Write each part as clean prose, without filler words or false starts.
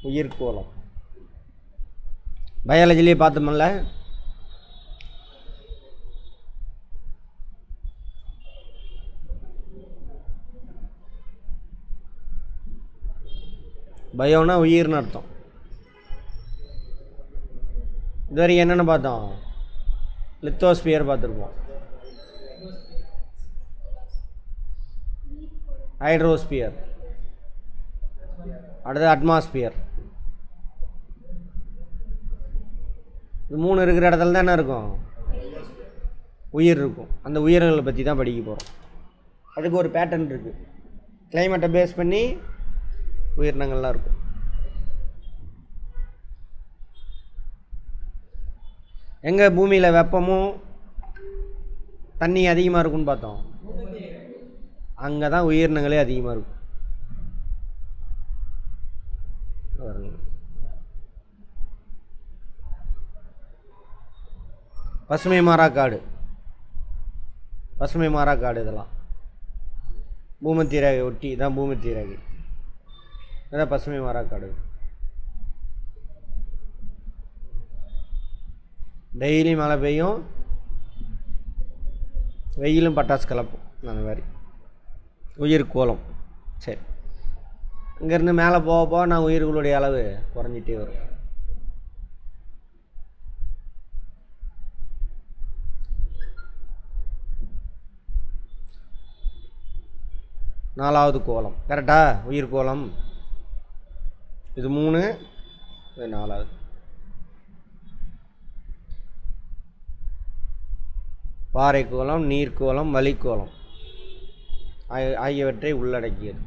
உயிர்கோளம். பயாலஜிலேயே பார்த்தோம்ல, பயோனா உயிர்னு அர்த்தம். இதுவரைக்கும் என்னென்ன பார்த்தோம்? லித்தோஸ்பியர் பார்த்துருப்போம், ஹைட்ரோஸ்பியர், அடுத்தது அட்மாஸ்பியர். இது 3 இருக்கிற இடத்துல தான் என்ன இருக்கும்? உயிர் இருக்கும். அந்த உயிர்களை பற்றி தான் படிக்க போகிறோம். அதுக்கு ஒரு பேட்டர்ன் இருக்குது. கிளைமேட்டை பேஸ் பண்ணி உயிரினங்கள்லாம் இருக்கும். எங்கே பூமியில் வெப்பமும் தண்ணி அதிகமாக இருக்குன்னு பார்த்தோம்? அங்கே தான் உயிரினங்களே அதிகமாக இருக்கும். பசுமை மாறாக்காடு, பசுமை மாறாக்காடு இதெல்லாம் பூமத்திய ரேகை ஒட்டி தான். பூமத்திய ரேகை அதான் பசுமை மாறாக்காடு. டெய்லி மழை பெய்யும், வெயிலும் பட்டாசு கலப்போம், அந்த மாதிரி உயிர்கோளம். சரி, இங்கேருந்து மேலே போக போக நான் உயிர்களுடைய அளவு குறைஞ்சிட்டே வரும். நாலாவது கோலம் கரெக்டா? உயிர்கோளம் இது 3, இது 4வது. பாறைக்கோளம், நீர்க்கோளம், வளிக்கோளம் ஆகியவற்றை உள்ளடக்கியது.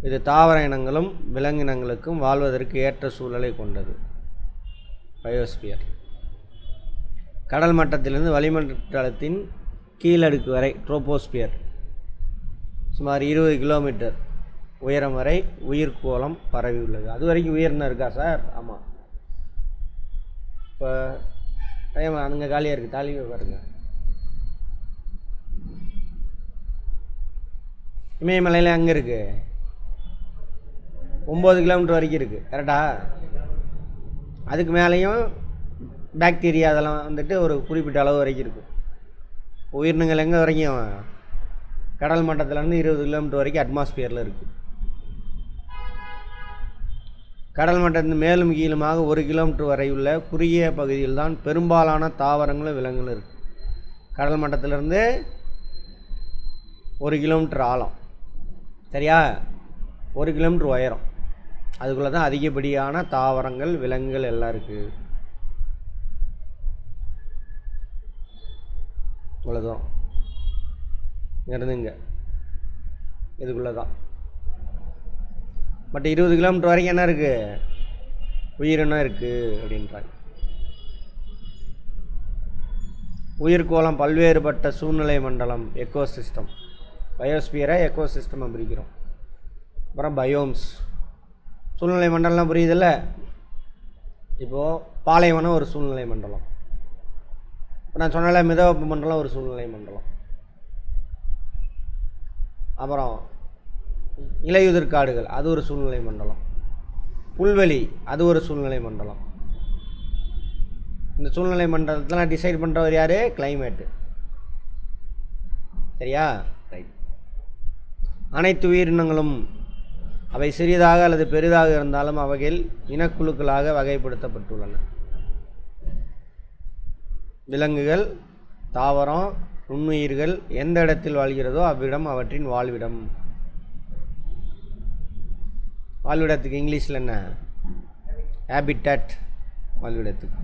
இது தாவர இனங்களும் விலங்கினங்களுக்கும் வாழ்வதற்கு ஏற்ற சூழலை கொண்டது. பயோஸ்பியர். கடல் மட்டத்திலிருந்து வளிமண்டலத்தின் கீழடுக்கு வரை ட்ரோபோஸ்பியர் சுமார் 20 கிலோமீட்டர் உயரம் வரை உயிர்கோளம் பரவி உள்ளது. அது வரைக்கும் உயர்னா இருக்கா சார்? ஆமாம். இப்போ டைம் அங்கே காலியாக இருக்குது, தாலியை பாருங்க. இமயமலையில் அங்கே இருக்குது 9 கிலோமீட்டர் வரைக்கும் இருக்குது கரெக்டா? அதுக்கு மேலேயும் பாக்டீரியா அதெல்லாம் வந்துட்டு ஒரு குறிப்பிட்ட அளவு வரைக்கும் இருக்குது. உயிரினங்கள் எங்கே வரைக்கும்? கடல் மட்டத்திலேருந்து 20 கிலோமீட்டர் வரைக்கும் அட்மாஸ்பியரில் இருக்குது. கடல் மட்டத்தின் மேலும் கீழுமாக 1 கிலோமீட்டர் வரை உள்ள குறுகிய பகுதியில் தான் பெரும்பாலான தாவரங்களும் விலங்குகளும் இருக்குது. கடல் மட்டத்திலிருந்து 1 கிலோமீட்டர் ஆழம், சரியா? 1 கிலோமீட்டர் உயரம், அதுக்குள்ளே தான் அதிகப்படியான தாவரங்கள் விலங்குகள் எல்லாம் இருக்குது. இவ்வளோதான். இங்கேருந்து இங்கே இதுக்குள்ளே தான். பட் 20 கிலோமீட்டர் வரைக்கும் என்ன இருக்குது? உயிரினம் இருக்குது அப்படின்றாங்க. உயிர்கோளம் பல்வேறுபட்ட சூழ்நிலை மண்டலம், எக்கோசிஸ்டம். பயோஸ்பியரை எக்கோசிஸ்டம் பிரிக்கிறோம். அப்புறம் பயோம்ஸ், சூழ்நிலை மண்டலம் புரியுதில்ல? இப்போது பாலைவனம் ஒரு சூழ்நிலை மண்டலம். இப்போ நான் சொன்னால மிதவெப்ப மண்டலம் ஒரு சூழ்நிலை மண்டலம். அப்புறம் இலையுதிர் காடுகள் அது ஒரு சூழ்நிலை மண்டலம். புல்வெளி அது ஒரு சூழ்நிலை மண்டலம். இந்த சூழ்நிலை மண்டலத்தெல்லாம் டிசைட் பண்ணுறவர் யார்? கிளைமேட்டு, சரியா? ரைட். அனைத்து உயிரினங்களும் அவை சிறிதாக அல்லது பெரிதாக இருந்தாலும் அவைகள் இனக்குழுக்களாக வகைப்படுத்தப்பட்டுள்ளன. விலங்குகள், தாவரம், நுண்ணுயிர்கள் எந்த இடத்தில் வாழ்கிறதோ அவ்விடம் அவற்றின் வாழ்விடம். வாழ்விடத்துக்கு இங்கிலீஷில் என்ன? ஹேபிட்டட். வாழ்விடத்துக்கு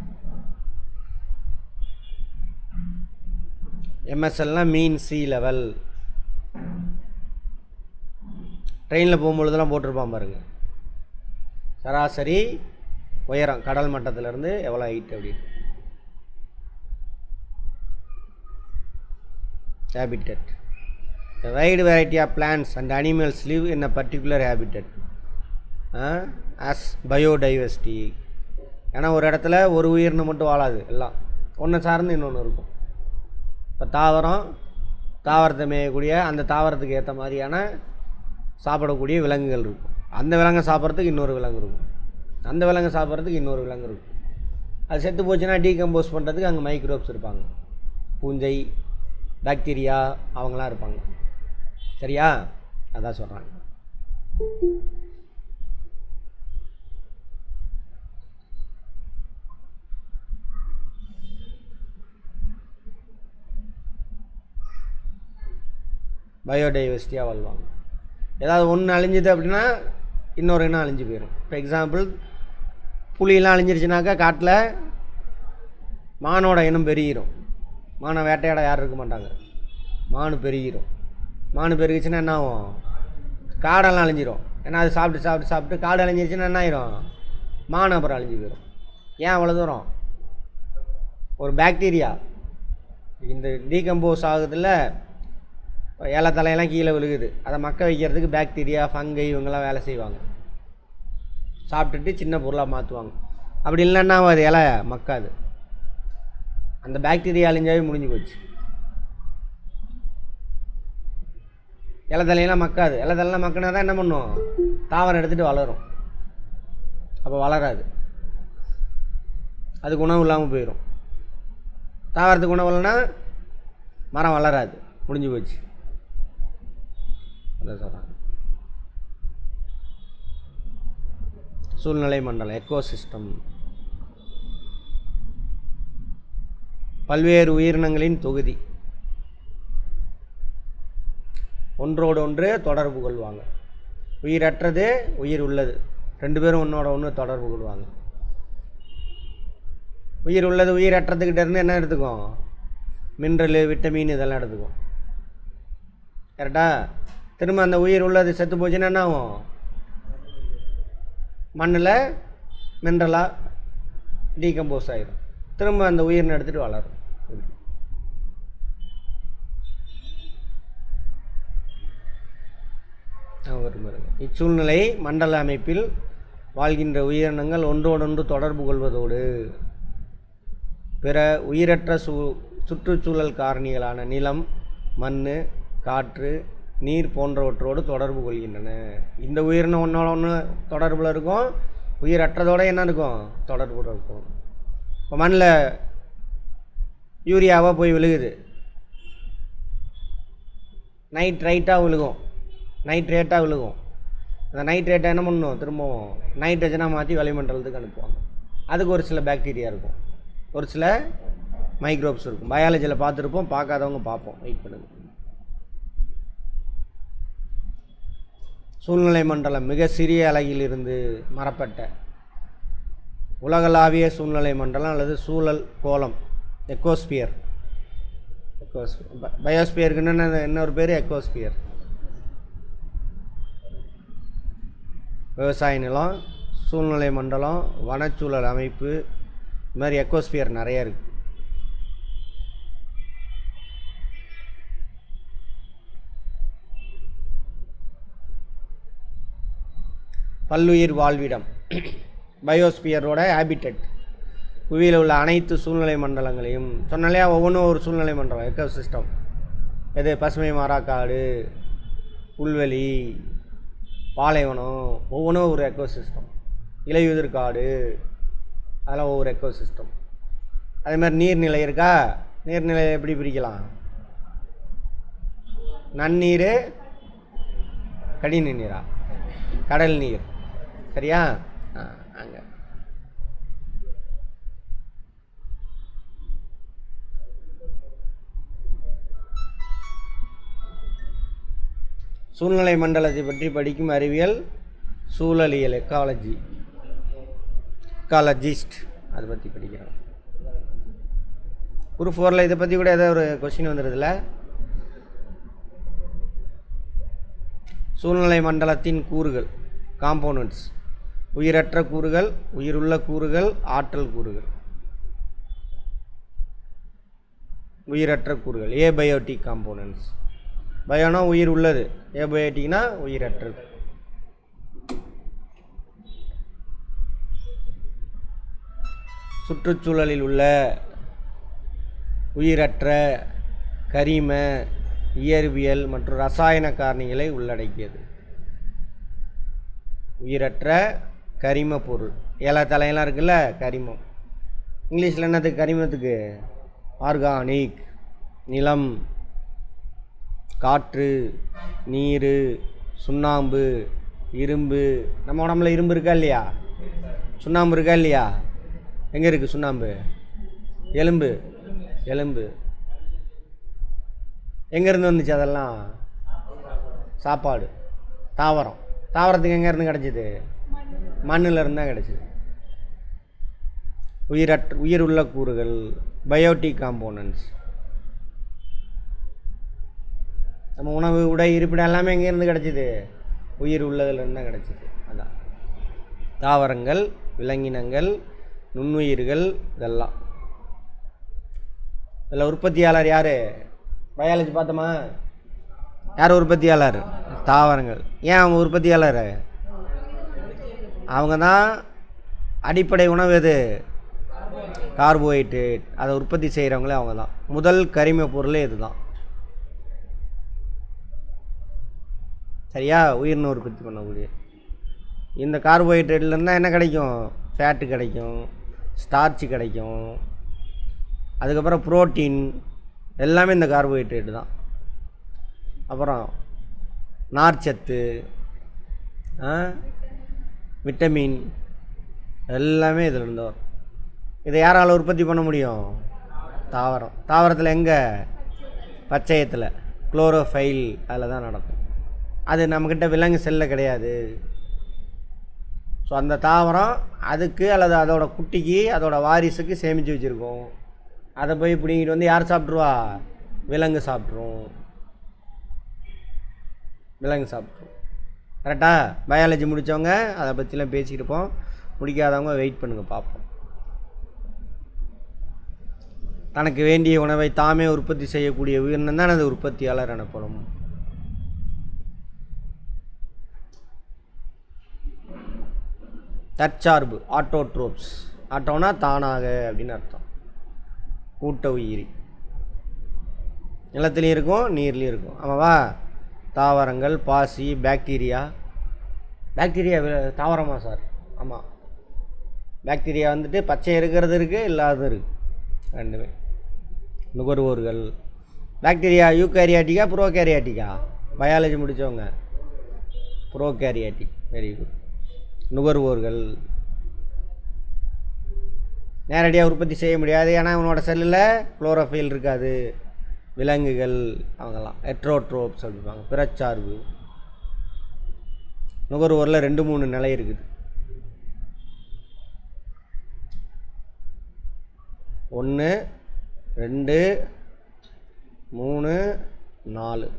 எம்எஸ்எல்னால் மீன் சி லெவல். ட்ரெயினில் போகும்பொழுதெல்லாம் போட்டிருப்பான் பாருங்கள், சராசரி உயரம் கடல் மட்டத்திலேருந்து எவ்வளோ ஹைட் அப்படின்னு. habitat. A wide variety of plants and animals live in a particular habitat as biodiversity. ஏன்னா ஒரு இடத்துல ஒரு உயிரினம் மட்டும் வாழாது, எல்லாம் ஒன்று சார்ந்து இன்னொன்று இருக்கும். இப்போ தாவரத்தை மேயக்கூடிய அந்த தாவரத்துக்கு ஏற்ற மாதிரியான சாப்பிடக்கூடிய விலங்குகள் இருக்கும். அந்த விலங்கை சாப்பிட்றதுக்கு இன்னொரு விலங்கு இருக்கும், அந்த விலங்கை சாப்பிட்றதுக்கு இன்னொரு விலங்கு இருக்கும். அது செத்து போச்சுன்னா டீகம்போஸ் பண்ணுறதுக்கு அங்கே மைக்ரோப்ஸ் இருப்பாங்க, பூஞ்சை, பாக்டீரியா அவங்களாம் இருப்பாங்க. சரியா? அதான் சொல்கிறாங்க. பயோடைவர்சிட்டியாக வாழ்வாங்க. ஏதாவது ஒன்று அழிஞ்சுது அப்படின்னா இன்னொரு இனம் அழிஞ்சு போயிடும். இப்போ எக்ஸாம்பிள், புலியெல்லாம் அழிஞ்சிருச்சுனாக்கா காட்டில் மானோட இனம் பெருகிரும். மானை வேட்டையாட யாரும் இருக்க மாட்டாங்க, மானு பெருகிரும். மானு பெருகிச்சுன்னா என்ன ஆகும்? காடெல்லாம் அழிஞ்சிரும். ஏன்னா அது சாப்பிட்டு சாப்பிட்டு சாப்பிட்டு காடு அழிஞ்சிருச்சுன்னா என்ன ஆயிரும்? மான் அப்புறம் அழிஞ்சு போயிடும். ஏன் அவ்வளோ தூரம்? ஒரு பாக்டீரியா இந்த டீகம்போஸ் ஆகுதில்ல, இலை தலையெல்லாம் கீழே விழுகுது, அதை மக்க வைக்கிறதுக்கு பாக்டீரியா, ஃபங்கை இவங்கெல்லாம் வேலை செய்வாங்க. சாப்பிட்டுட்டு சின்ன பொருளாக மாற்றுவாங்க. அப்படி இல்லைன்னா அது இலை மக்காது. அந்த பாக்டீரியா அழிஞ்சாவே முடிஞ்சு போச்சு. இலை தலையெல்லாம் மக்காது. இலை தலையெல்லாம் மக்கினா தான் என்ன பண்ணும்? தாவரம் எடுத்துகிட்டு வளரும். அப்போ வளராது, அதுக்கு உணவு இல்லாமல் போயிடும். தாவரத்துக்கு உணவு இல்லைன்னா மரம் வளராது, முடிஞ்சு போச்சு. அதான் சொல்கிறாங்க. சூழ்நிலை மண்டலம், எக்கோசிஸ்டம், பல்வேறு உயிரினங்களின் தொகுதி, ஒன்றோடு ஒன்று தொடர்பு கொள்வாங்க. உயிரற்றது, உயிர் உள்ளது, ரெண்டு பேரும் ஒன்றோட ஒன்று தொடர்பு கொள்வாங்க. உயிர் உள்ளது உயிரற்றதுக்கிட்ட இருந்து என்ன எடுத்துக்கும்? மினரலு, விட்டமின் இதெல்லாம் எடுத்துக்கும். கரெக்டா? திரும்ப அந்த உயிர் உள்ளது செத்து போச்சுன்னா என்ன ஆகும்? மண்ணில் மினரலாக டீகம்போஸ் ஆகிடும். திரும்ப அந்த உயிரினை எடுத்துகிட்டு வளரும். இச்சூழ்நிலை மண்டல அமைப்பில் வாழ்கின்ற உயிரினங்கள் ஒன்றோடொன்று தொடர்பு கொள்வதோடு பிற உயிரற்ற சுற்றுச்சூழல் காரணிகளான நிலம், மண், காற்று, நீர் போன்றவற்றோடு தொடர்பு கொள்கின்றன. இந்த உயிரினம் ஒன்றோட ஒன்று தொடர்பில் இருக்கும், உயிரற்றதோடு என்ன இருக்கும்? தொடர்பு இருக்கும். இப்போ மண்ணில் யூரியாவாக போய் விழுகுது, நைட்ரைட்டாக விழுகும், நைட்ரேட்டாக விழுகும். அந்த நைட்ரேட்டை என்ன பண்ணணும்? திரும்பவும் நைட்ரஜனாக மாற்றி வளிமண்டலத்துக்கு அனுப்புவாங்க. அதுக்கு ஒரு சில பாக்டீரியா இருக்கும், ஒரு சில மைக்ரோப்ஸ் இருக்கும். பயாலஜியில் பார்த்துருப்போம், பார்க்காதவங்க பார்ப்போம், வெயிட் பண்ணுங்க. சூழ்நிலை மண்டலம் மிக சிறிய அலகிலிருந்து மரப்பட்ட உலகளாவிய சூழ்நிலை மண்டலம் அல்லது சூழல் கோலம், எக்கோஸ்பியர். பயோஸ்பியருக்குன்னு இன்னொரு பேர் எக்கோஸ்பியர். விவசாய நிலம், சூழ்நிலை மண்டலம், வனச்சூழல் அமைப்பு, இது மாதிரி எக்கோஸ்பியர் நிறைய இருக்குது. பல்லுயிர் வாழ்விடம், பயோஸ்பியரோட ஹேபிட்டட், புவியில் உள்ள அனைத்து சூழ்நிலை மண்டலங்களையும் சொன்னாலே ஒவ்வொன்றும் ஒரு சூழ்நிலை மண்டலம், எக்கோசிஸ்டம். எது? பசுமை மாறாக்காடு, புல்வெளி, பாலைவனம், ஒவ்வொன்றும் ஒரு எக்கோசிஸ்டம். இலையுதிர் காடு, அதெல்லாம் ஒவ்வொரு எக்கோசிஸ்டம். அதே மாதிரி நீர்நிலை இருக்கா? நீர்நிலையை எப்படி பிரிக்கலாம்? நன்னீர், கடின நீரா, கடல் நீர். சரியா? அங்கே சூழ்நிலை மண்டலத்தை பற்றி படிக்கும் அறிவியல் சூழலியல், எக்காலஜி, எக்காலஜிஸ்ட், அதை பற்றி படிக்கிறோம். குரூப் 4ல் இதை பற்றி கூட ஏதோ ஒரு கொஸ்டின் வந்துடுதுல்ல. சூழ்நிலை மண்டலத்தின் கூறுகள், காம்போனன்ட்ஸ், உயிரற்ற கூறுகள், உயிருள்ள கூறுகள், ஆற்றல் கூறுகள். உயிரற்ற கூறுகள், ஏபயோட்டிக் காம்போனன்ட்ஸ். பயோனா உயிர் உள்ளது, ஏபயோட்டிக்னா உயிரற்றது. சுற்றுச்சூழலில் உள்ள உயிரற்ற, கரிம, இயற்பியல் மற்றும் ரசாயன காரணிகளை உள்ளடக்கியது. உயிரற்ற கரிம பொருள். இலை தலையெல்லாம் இருக்குல்ல, கரிமம். இங்கிலீஷில் என்னத்துக்கு கரிமத்துக்கு? ஆர்கானிக். நிலம், காற்று, நீர், சுண்ணாம்பு, இரும்பு. நம்ம உடம்புல இரும்பு இருக்கா இல்லையா? சுண்ணாம்பு இருக்கா இல்லையா? எங்கே இருக்குது சுண்ணாம்பு? எலும்பு. எலும்பு எங்கேருந்து வந்துச்சு? அதெல்லாம் சாப்பாடு. தாவரம். தாவரத்துக்கு எங்கேருந்து கிடச்சிது? மண்ணில் இருந்து தான் கிடச்சிது. உயிர் உள்ள கூறுகள், பயோட்டிக் காம்போனன்ட்ஸ். நம்ம உணவு, உடை, இருப்பிடம் எல்லாமே எங்கேருந்து கிடச்சிது? உயிர் உள்ளதுலேருந்து தான் கிடச்சிது. அதான் தாவரங்கள், விலங்கினங்கள், நுண்ணுயிர்கள், இதெல்லாம். இதில் உற்பத்தியாளர் யார்? பயாலஜி பார்த்தோமா? யார் உற்பத்தியாளர்? தாவரங்கள். ஏன் அவங்க உற்பத்தியாளர்? அவங்க தான் அடிப்படை உணவு. எது? கார்போஹைட்ரேட். அதை உற்பத்தி செய்கிறவங்களே அவங்க தான். முதல் கரிம பொருளே இது தான். சரியா? உயிரின உற்பத்தி பண்ணக்கூடிய இந்த கார்போஹைட்ரேட்லேருந்து என்ன கிடைக்கும்? ஃபேட்டு கிடைக்கும், ஸ்டார்ச்சு கிடைக்கும், அதுக்கப்புறம் புரோட்டீன், எல்லாமே இந்த கார்போஹைட்ரேட்டு தான். அப்புறம் நார்ச்சத்து, விட்டமின், எல்லாமே இதில் இருந்து வரும். இதை யாரால் உற்பத்தி பண்ண முடியும்? தாவரம். தாவரத்தில் எங்கே? பச்சையத்தில், குளோரோஃபைல். அதில் தான் நடக்கும். அது நம்மக்கிட்ட விலங்கு செல்லில் கிடையாது. ஸோ அந்த தாவரம் அதுக்கு அல்லது அதோட குட்டிக்கு, அதோட வாரிசுக்கு சேமித்து வச்சுருக்கோம். அதை போய் பிடிங்கிட்டு வந்து யார் சாப்பிட்ருவா? விலங்கு சாப்பிட்ரும். விலங்கு சாப்பிட்ரும். கரெக்டாக? பயாலஜி முடித்தவங்க அதை பற்றிலாம் பேசிக்கிட்டு இருப்போம். முடிக்காதவங்க வெயிட் பண்ணுங்கள், பார்ப்போம். தனக்கு வேண்டிய உணவை தாமே உற்பத்தி செய்யக்கூடிய உயிரினம் தான் அது உற்பத்தியாளர் எனப்படும். தற்சார்பு, ஆட்டோட்ரோப்ஸ். ஆட்டோனா தானாக அப்படின்னு அர்த்தம். கூட்ட உயிரி. நிலத்துலேயும் இருக்கும், நீர்லேயும் இருக்கும். ஆமாவா? தாவரங்கள், பாசி, பாக்டீரியா. பாக்டீரியா தாவரமா சார்? ஆமாம். பாக்டீரியா வந்துட்டு பச்சை இருக்கிறது இருக்குது, இல்லாதது இருக்குது, ரெண்டுமே. நுகர்வோர்கள். பாக்டீரியா யூகேரியாட்டிக்கா ப்ரோகேரியாட்டிக்கா? பயாலஜி முடித்தவங்க ப்ரோகேரியாட்டிக். Very good. நுகர்வோர்கள். நேரடியாக உற்பத்தி செய்ய முடியாது, ஏன்னா அவனோட செல்லில் குளோரோஃபைல் இருக்காது. விலங்குகள் அவங்கெல்லாம் ஹெட்ரோட்ரோப்ஸ் அப்படிப்பாங்க. பிறச்சார்பு. நுகர்வோரில் 2-3 நிலை இருக்குது. 1, 2, 3, 4.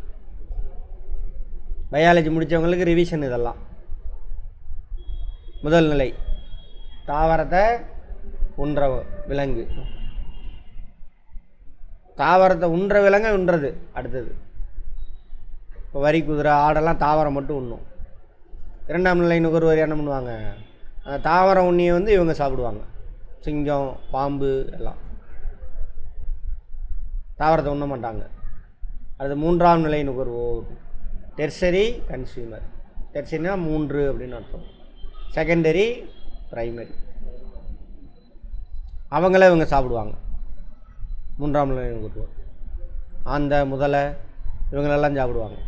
பயாலஜி முடித்தவங்களுக்கு ரிவிஷன் இதெல்லாம். முதல் நிலை தாவரத்தை உண்ற விலங்கு. தாவரத்தை உண்ற விலங்கு உண்றது. அடுத்தது இப்போ வரி, குதிரை, ஆடெல்லாம் தாவரம் மட்டும் உண்ணும். 2ஆம் நிலை நுகர்வோர் என்ன பண்ணுவாங்க? அந்த தாவரம் உண்ணியை வந்து இவங்க சாப்பிடுவாங்க. சிங்கம், பாம்பு எல்லாம் தாவரத்தை உண்ண மாட்டாங்க. அது 3ஆம் நிலை நுகர்வோர், டெர்சரி கன்சியூமர். டெர்சரினா 3 அப்படின்னு அர்த்தம். Secondary, primary. அவங்கள இவங்க சாப்பிடுவாங்க. 3ஆம் நிலை நுகர்வோர். அந்த முதலை இவங்களெல்லாம் சாப்பிடுவாங்க.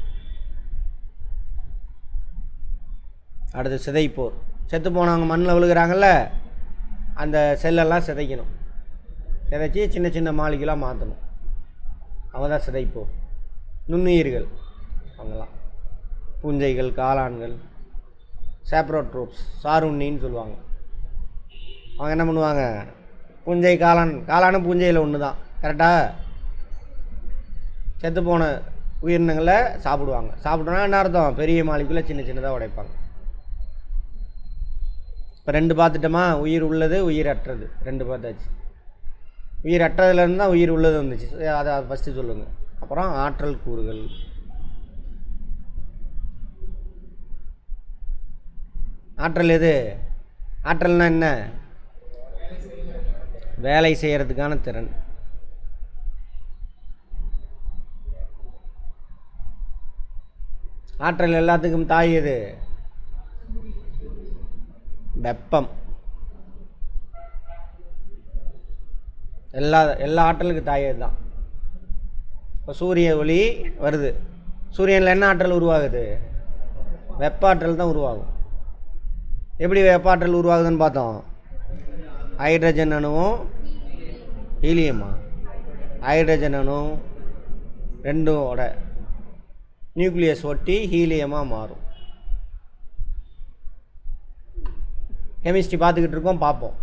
அடுத்து சிதைப்போர். செத்து போனவங்க மண்ணில் விழுகிறாங்கல்ல, அந்த செல்லெல்லாம் சிதைக்கணும். சிதைச்சி சின்ன சின்ன மாளிகைலாம் மாற்றணும். அவங்க தான் சிதைப்போர். நுண்ணுயிர்கள் அவங்கெல்லாம் பூஞ்சைகள், காளான்கள், சாப்ரோட்ரோப்ஸ், சாருண்ணின்னு சொல்லுவாங்க. அவங்க என்ன பண்ணுவாங்க? பூஞ்சை, காளானும் பூஞ்சையில் ஒன்று தான். கரெக்டாக? செத்துப்போன உயிரினங்களை சாப்பிடுவாங்க. சாப்பிட்டோன்னா என்ன அர்த்தம்? பெரிய மாலிக்குள்ளே சின்ன சின்னதாக உடைப்பாங்க. இப்போ 2 பார்த்துட்டோமா? உயிர் உள்ளது, உயிர் அற்றது. 2 பார்த்தாச்சு. உயிர் அற்றதுலேருந்து தான் உயிர் உள்ளது வந்துச்சு. அதை ஃபஸ்ட்டு சொல்லுங்கள். அப்புறம் ஆற்றல் கூறுகள். ஆற்றல் எது? ஆற்றல்னா என்ன? வேலை செய்கிறதுக்கான திறன். ஆற்றல் எல்லாத்துக்கும் தாய் எது? வெப்பம். எல்லா ஆற்றலுக்கு தாயே தான். இப்போ சூரிய ஒளி வருது, சூரியனில் என்ன ஆற்றல் உருவாகுது? வெப்ப ஆற்றல் தான் உருவாகும். எப்படி வெப்ப ஆற்றல் உருவாகுதுன்னு பார்த்தோம். ஹைட்ரஜன் அணுவும் ஹீலியமா, ஹைட்ரஜன் அணுவும் ரெண்டோட நியூக்ளியஸ் ஒட்டி ஹீலியமாக மாறும். கெமிஸ்ட்ரி பார்த்துக்கிட்டு இருக்கோம், பார்ப்போம்.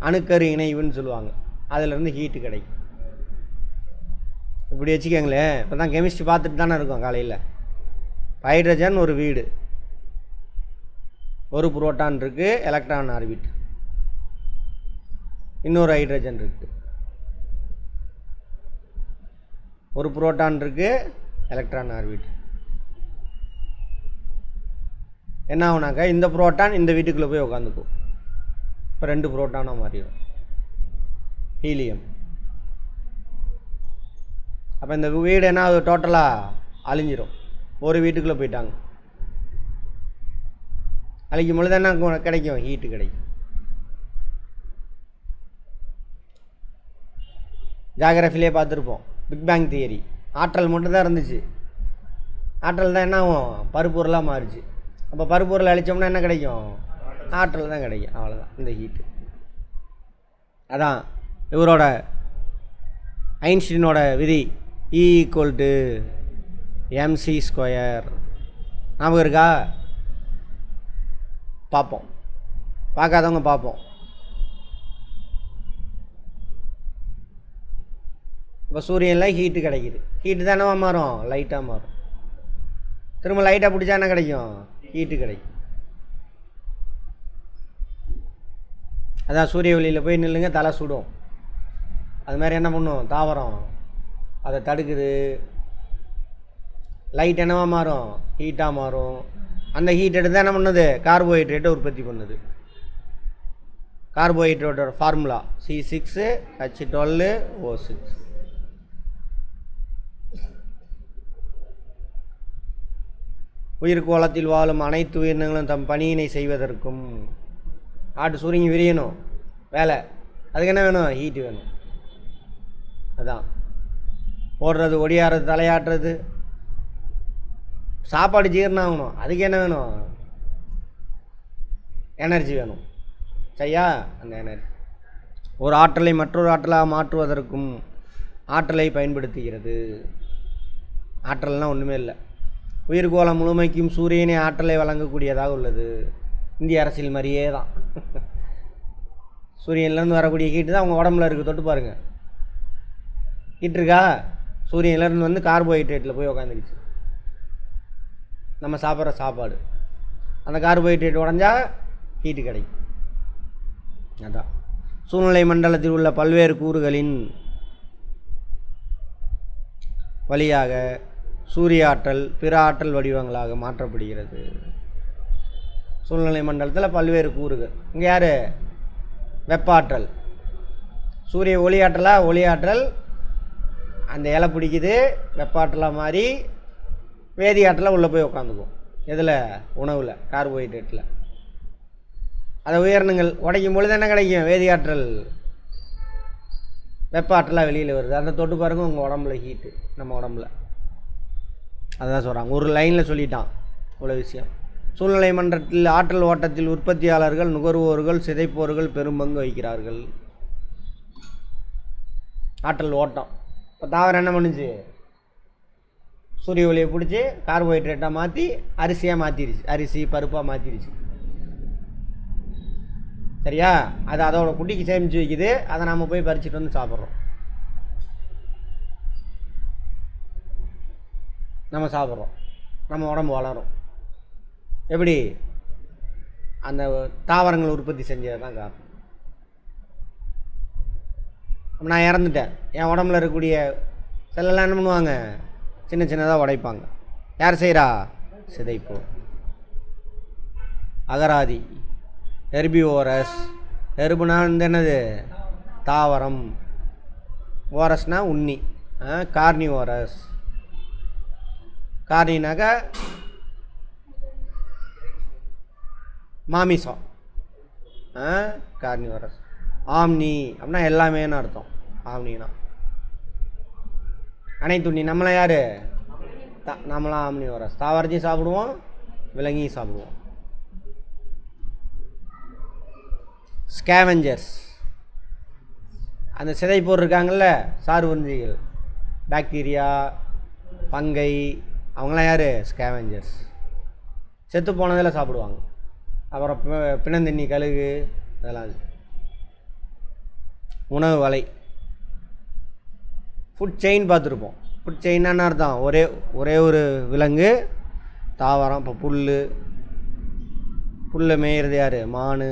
அணுக்கரு இணைவுன்னு சொல்லுவாங்க, அதிலேருந்து ஹீட்டு கிடைக்கும். இப்படி வச்சுக்கோங்களேன். இப்போ தான் கெமிஸ்ட்ரி பார்த்துட்டு தானே இருக்கோம் காலையில். ஹைட்ரஜன் ஒரு வீடு, ஒரு புரோட்டான் இருக்குது, எலக்ட்ரான் ஆர்பிட், இன்னொரு ஹைட்ரஜன் இருக்குது, ஒரு புரோட்டான் இருக்குது, எலக்ட்ரான் ஆர்பிட். என்ன ஆகுனாக்கா இந்த புரோட்டான் இந்த வீட்டுக்குள்ளே போய் உட்காந்துக்கும். இப்போ 2 புரோட்டானாக மாறிடும், ஹீலியம். அப்போ இந்த வீடு என்ன ஆகுது? டோட்டலாக அழிஞ்சிரும். ஒரு வீட்டுக்குள்ளே போயிட்டாங்க. அழிக்கும் பொழுது என்ன கிடைக்கும்? ஹீட்டு கிடைக்கும். ஜாகிரஃபிலே பார்த்துருப்போம், பிக் பேங் தியரி. ஆற்றல் மட்டும்தான் இருந்துச்சு, ஆற்றல் தான் என்ன ஆகும்? பருப்பொருளாக மாறிச்சு. அப்போ பருப்பொருள் அழித்தோம்னா என்ன கிடைக்கும்? ஆற்றல் தான் கிடைக்கும். அவ்வளோதான் இந்த ஹீட்டு. அதான் இவரோட ஐன்ஸ்டீனோட விதி, E=mc². ஞாபகம் இருக்கா? பார்ப்போம், பார்க்காதவங்க பார்ப்போம். இப்போ சூரியனில் ஹீட்டு கிடைக்கிது. ஹீட்டு தானே மாறும், லைட்டாக மாறும். திரும்ப லைட்டாக பிடிச்சா என்ன கிடைக்கும்? ஹீட்டு கிடைக்கும். அதான் சூரிய ஒளியில் போய் நில்லுங்க, தலை சுடும். அது மாதிரி என்ன பண்ணும்? தாவரம் அதை தடுக்குது. லைட் என்னவா மாறும்? ஹீட்டாக மாறும். அந்த ஹீட் எடுத்து என்ன பண்ணுது? கார்போஹைட்ரேட்டை உற்பத்தி பண்ணுது. கார்போஹைட்ரேட்டோட ஃபார்முலா C6H12O6. உயிர்கோளத்தில் வாழும் அனைத்து உயிரினங்களும் தம் பணியினை செய்வதற்கும் ஆட்டு சூரியன் விரியணும் வேலை. அதுக்கு என்ன வேணும்? ஹீட்டு வேணும். அதான் ஓடுறது, ஒடியாடுறது, தலையாட்டுறது, சாப்பாடு ஜீரணம் ஆகணும். அதுக்கு என்ன வேணும்? எனர்ஜி வேணும். சரியா? அந்த எனர்ஜி ஒரு ஆற்றலை மற்றொரு ஆற்றலாக மாற்றுவதற்கும் ஆற்றலை பயன்படுத்துகிறது. ஆற்றல்னால் ஒன்றுமே இல்லை. உயிர்கோளம் முழுமைக்கும் சூரியனே ஆற்றலை வழங்கக்கூடியதாக உள்ளது. இந்திய அரசியல் மாதிரியே தான். சூரியன்லேருந்து வரக்கூடிய ஹீட்டு தான் அவங்க உடம்புல இருக்குது. தொட்டு பாருங்கள், ஹீட் இருக்கா? சூரியன்லேருந்து வந்து கார்போஹைட்ரேட்டில் போய் உக்காந்துக்குச்சு. நம்ம சாப்பிட்ற சாப்பாடு அந்த கார்போஹைட்ரேட் உடஞ்சா ஹீட்டு கிடைக்கும். அதான் சூழ்நிலை மண்டலத்தில் உள்ள பல்வேறு கூறுகளின் வழியாக சூரிய ஆற்றல் பிற ஆற்றல் வடிவங்களாக மாற்றப்படுகிறது. சூழ்நிலை மண்டலத்தில் பல்வேறு கூறுகள். இங்கே யார்? வெப்ப ஆற்றல். சூரிய ஒளி ஆற்றலா? ஒளி ஆற்றல் அந்த இலை பிடிக்குது, வெப்ப ஆற்றலாக மாறி வேதி ஆற்றலாக உள்ளே போய் உட்காந்துக்கும். எதில்? உணவில், கார்போஹைட்ரேட்டில். அதை உயிரினங்கள் உடைக்கும் பொழுது என்ன கிடைக்கும்? வேதி ஆற்றல், வெப்ப ஆற்றலாக வெளியில் வருது. அந்த தொட்டு பாருங்க உங்கள் உடம்புல ஹீட்டு, நம்ம உடம்புல. அதுதான் சொல்கிறாங்க, ஒரு லைனில் சொல்லிட்டான் இவ்வளோ விஷயம். சூழ்நிலை மன்றத்தில் ஆற்றல் ஓட்டத்தில் உற்பத்தியாளர்கள், நுகர்வோர்கள், சிதைப்போர்கள் பெரும்பங்கு வகிக்கிறார்கள். ஆற்றல் ஓட்டம். இப்போ தாவரம் என்ன பண்ணுச்சு? சூரிய ஒளியை பிடிச்சி கார்போஹைட்ரேட்டாக மாற்றி அரிசியாக மாற்றிடுச்சு, அரிசி பருப்பாக மாற்றிடுச்சு. சரியா? அது அதோட குட்டிக்கு சேமித்து வைக்குது. அதை நாம் போய் பறிச்சுட்டு வந்து சாப்பிட்றோம். நம்ம சாப்பிட்றோம், நம்ம உடம்பு வளரும். எப்படி? அந்த தாவரங்கள் உற்பத்தி செஞ்சது தான் காரணம். நான் இறந்துட்டேன், என் உடம்புல இருக்கக்கூடிய செல்லெல்லாம் என்ன பண்ணுவாங்க? சின்ன சின்னதாக உடைப்பாங்க. யார் செய்கிறா? சிதைப்போ. அகராதி ஹெர்பிவோரஸ். ஹெர்புனா வந்து என்னது? தாவரம். ஓரஸ்னா உண்ணி. கார்னிவோரஸ். கார்னினாக்க மாமிசம். கார்னிவரஸ். ஆம்னி அப்படின்னா எல்லாமேன்னு அர்த்தம். ஆம்னினா அனைத்துண்ணி. நம்மளாம் யார்? நம்மளாம் ஆம்னிவரஸ். தாவரத்தையும் சாப்பிடுவோம், விலங்கையும் சாப்பிடுவோம். ஸ்கேவெஞ்சர்ஸ், அந்த சிதைப்போர் இருக்காங்கள்ல, சார்வஞ்சிகள், பாக்டீரியா, பங்கை, அவங்களாம் யார்? ஸ்கேவெஞ்சர்ஸ். செத்து போனதில் சாப்பிடுவாங்க. அப்புறம் பிணந்தண்ணி, கழுகு, அதெல்லாம். உணவு வலை. ஃபுட் செயின் பார்த்துருப்போம். ஃபுட் செயின்னு அர்த்தம் ஒரே ஒரு விலங்கு, தாவரம். இப்போ புல்லை மேயிறது யார்? மானை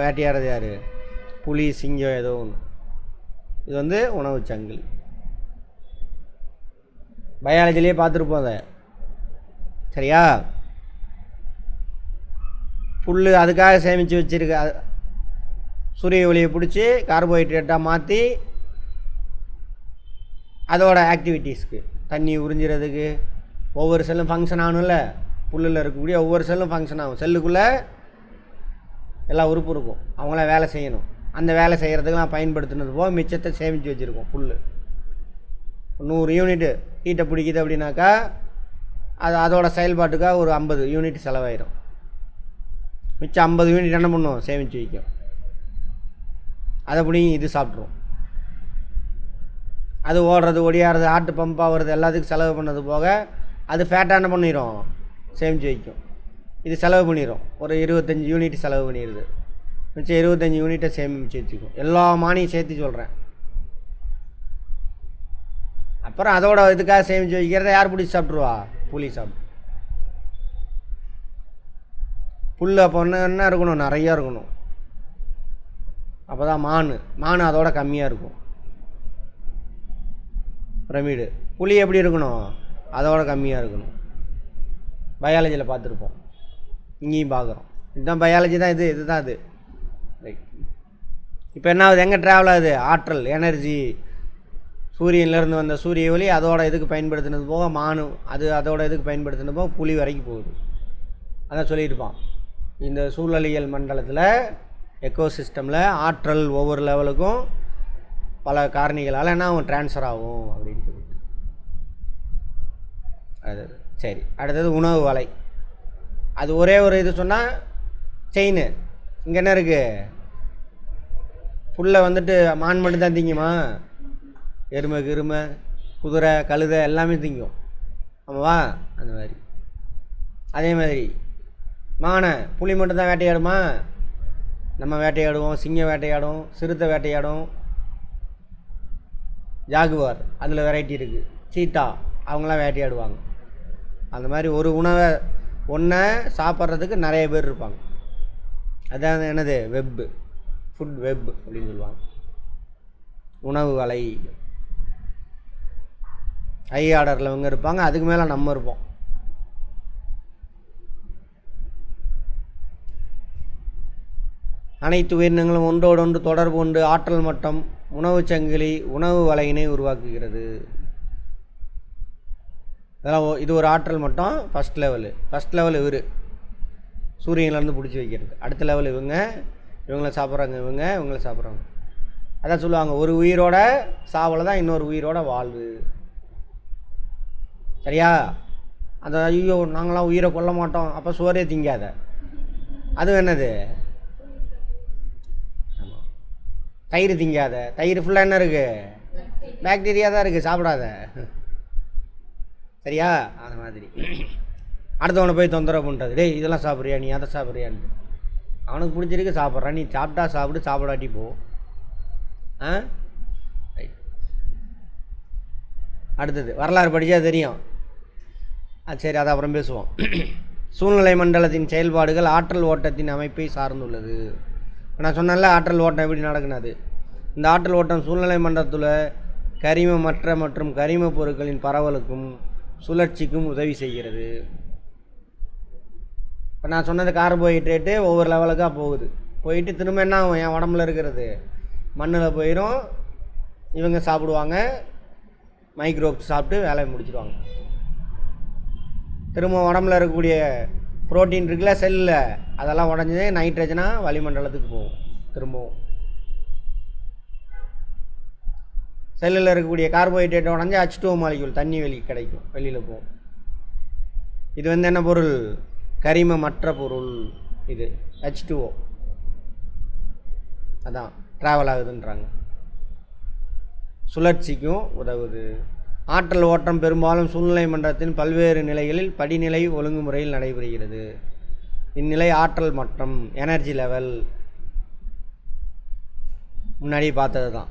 வேட்டையாடுறது யார்? புலி, சிங்கம், ஏதோ ஒன்று. இது உணவு சங்கிலி. பயாலஜிலேயே பார்த்துருப்போம் அதை. சரியா? புல் அதுக்காக சேமித்து வச்சுருக்க சூரிய ஒளியை பிடிச்சி கார்போஹைட்ரேட்டாக மாற்றி அதோட ஆக்டிவிட்டீஸ்க்கு, தண்ணி உறிஞ்சிறதுக்கு, ஒவ்வொரு செல்லும் ஃபங்க்ஷன் ஆகணும்ல. புல்லில் இருக்கக்கூடிய ஒவ்வொரு செல்லும் ஃபங்க்ஷன் ஆகும். செல்லுக்குள்ளே எல்லா உறுப்பு இருக்கும், அவங்களாம் வேலை செய்யணும். அந்த வேலை செய்கிறதுக்கெலாம் பயன்படுத்தினது போக மிச்சத்தை சேமித்து வச்சுருக்கோம். புல் 100 யூனிட்டு ஹீட்டை பிடிக்குது அப்படின்னாக்கா அதோட செயல்பாட்டுக்காக ஒரு 50 யூனிட் செலவாயிடும். மிச்சம் 50 யூனிட் என்ன பண்ணும்? சேமித்து வைக்கும். அதை பிடிங்கி இது சாப்பிட்ருவோம். அது ஓடுறது, ஒடியாடுறது, ஆட்டு பம்பாக வருது, எல்லாத்துக்கும் செலவு பண்ணது போக அது ஃபேட்டாக என்ன பண்ணிடும்? சேமித்து வைக்கும். இது செலவு பண்ணிடும். ஒரு 25 யூனிட் செலவு பண்ணிடுது. மிச்சம் 25 யூனிட்டை சேமித்து வச்சுக்கும். எல்லா மானியும் சேர்த்து சொல்கிறேன். அப்புறம் அதோட இதுக்காக சேமித்து வைக்கிறத யார் பிடிச்சி சாப்பிட்ருவா? புலி சாப்பிட்டு. புல் அப்போ என்ன இருக்கணும்? நிறையா இருக்கணும். அப்போ தான் மான் அதோட கம்மியாக இருக்கும். பிரமிடு. புலி எப்படி இருக்கணும்? அதோட கம்மியாக இருக்கணும். பயாலஜியில் பார்த்துருப்போம், இங்கேயும் பார்க்குறோம். இதுதான் பயாலஜி தான். இதுதான் அது. ரைட். இப்போ என்ன ஆகுது? எங்கே ட்ராவல் ஆகுது? ஆற்றல், எனர்ஜி. சூரியன்லேருந்து வந்த சூரிய ஒளி அதோட இதுக்கு பயன்படுத்தினது போக அதோட இதுக்கு பயன்படுத்தினது போக புலி வரைக்கும் போகுது. அதான் சொல்லியிருப்பான், இந்த சூழலியல் மண்டலத்தில், எக்கோசிஸ்டமில் ஆற்றல் ஒவ்வொரு லெவலுக்கும் பல காரணிகளால் என்ன ஆகும்? ட்ரான்ஸ்ஃபர் ஆகும் அப்படின்னு சொல்லிட்டு. அது சரி. அடுத்தது உணவு வலை. அது ஒரே ஒரு இது சொன்னால் செயின். இங்கே என்ன இருக்குது? புல்லை மான் மட்டும் தான் திங்குமா? எருமை, குதிரை, கழுதை எல்லாமே திங்கும். ஆமாவா? அந்த மாதிரி. அதே மாதிரி மானை புலி மட்டும்தான் வேட்டையாடுமா? நம்ம வேட்டையாடுவோம், சிங்கம் வேட்டையாடும், சிறுத்தை வேட்டையாடும், ஜாகுவார் அதில் வெரைட்டி இருக்குது, சீட்டா அவங்களாம் வேட்டையாடுவாங்க. அந்த மாதிரி ஒரு உணவை ஒன்றை சாப்பிட்றதுக்கு நிறைய பேர் இருப்பாங்க. அதான் என்னது? வெப்பு, ஃபுட் வெப் அப்படின்னு சொல்லுவாங்க. உணவு வலை. ஹை ஆர்டரில் இவங்க இருப்பாங்க, அதுக்கு மேலே நம்ம இருப்போம். அனைத்து உயிரினங்களும் ஒன்றோடு ஒன்று தொடர்பு கொண்டு ஆற்றல் மட்டம், உணவு சங்கிலி, உணவு வலையினை உருவாக்குகிறது. இதெல்லாம் இது ஒரு ஆற்றல் மட்டம். ஃபஸ்ட் லெவல் இவர் சூரியன்லேருந்து பிடிச்சி வைக்கிறது. அடுத்த லெவல் இவங்கள சாப்பிட்றாங்க, இவங்கள சாப்பிட்றாங்க. அதான் சொல்லுவாங்க, ஒரு உயிரோட சாவலை தான் இன்னொரு உயிரோட வாழ்வு. சரியா? அந்த ஐயோ நாங்களாம் உயிரை கொல்ல மாட்டோம், அப்போ சோறே திங்காத. அதுவும் என்னது? தயிர் திங்காத. தயிர் ஃபுல்லாக என்ன இருக்குது? பாக்டீரியா தான் இருக்குது, சாப்பிடாத. சரியா? அந்த மாதிரி அடுத்தவனை போய் தொந்தரவு பண்ணுறது. டேய் இதெல்லாம் சாப்பிட்றியா, நீ அதை சாப்பிட்றியான்னு. அவனுக்கு பிடிச்சிருக்கு சாப்பிட்றான். நீ சாப்பிட்டா சாப்பிட்டு, சாப்பிடாட்டி போ. அடுத்தது வரலாறு படித்தா தெரியும். சரி, அதை அப்புறம் பேசுவோம். சூழ்நிலை மண்டலத்தின் செயல்பாடுகள் ஆற்றல் ஓட்டத்தின் அமைப்பை சார்ந்துள்ளது. நான் சொன்னேன்ல ஆற்றல் ஓட்டம் எப்படி நடக்குனது. இந்த ஆற்றல் ஓட்டம் சூழ்நிலை மண்டலத்தில் கரிமமற்ற மற்றும் கரிம பொருட்களின் பரவலுக்கும் சுழற்சிக்கும் உதவி செய்கிறது. இப்போ நான் சொன்னது கார்போஹைட்ரேட்டு ஒவ்வொரு லெவலுக்காக போயிட்டு திரும்ப என்ன ஆகும்? என் உடம்புல இருக்கிறது மண்ணில் போயிடும். இவங்க சாப்பிடுவாங்க, மைக்ரோப்ஸ் சாப்பிட்டு வேலையை முடிச்சிடுவாங்க. திரும்ப உடம்புல இருக்கக்கூடிய புரோட்டீன் இருக்குல்ல செல்லில், அதெல்லாம் உடஞ்சி நைட்ரஜனாக வளிமண்டலத்துக்கு போகும். திரும்பவும் செல்லில் இருக்கக்கூடிய கார்போஹைட்ரேட் உடஞ்சி H2O மாலிக்யூல் தண்ணி கிடைக்கும், வெளியில் போகும். இது என்ன பொருள்? கரிமமற்ற பொருள். இது H2O அதான் ட்ராவல் ஆகுதுன்றாங்க. சுழற்சிக்கும் உதவுது. ஆற்றல் ஓட்டம் பெரும்பாலும் சூழ்நிலை மண்டலத்தின் பல்வேறு நிலைகளில் படிநிலை ஒழுங்குமுறையில் நடைபெறுகிறது. இந்நிலை ஆற்றல் மட்டம், எனர்ஜி லெவல், முன்னாடி பார்த்தது தான்.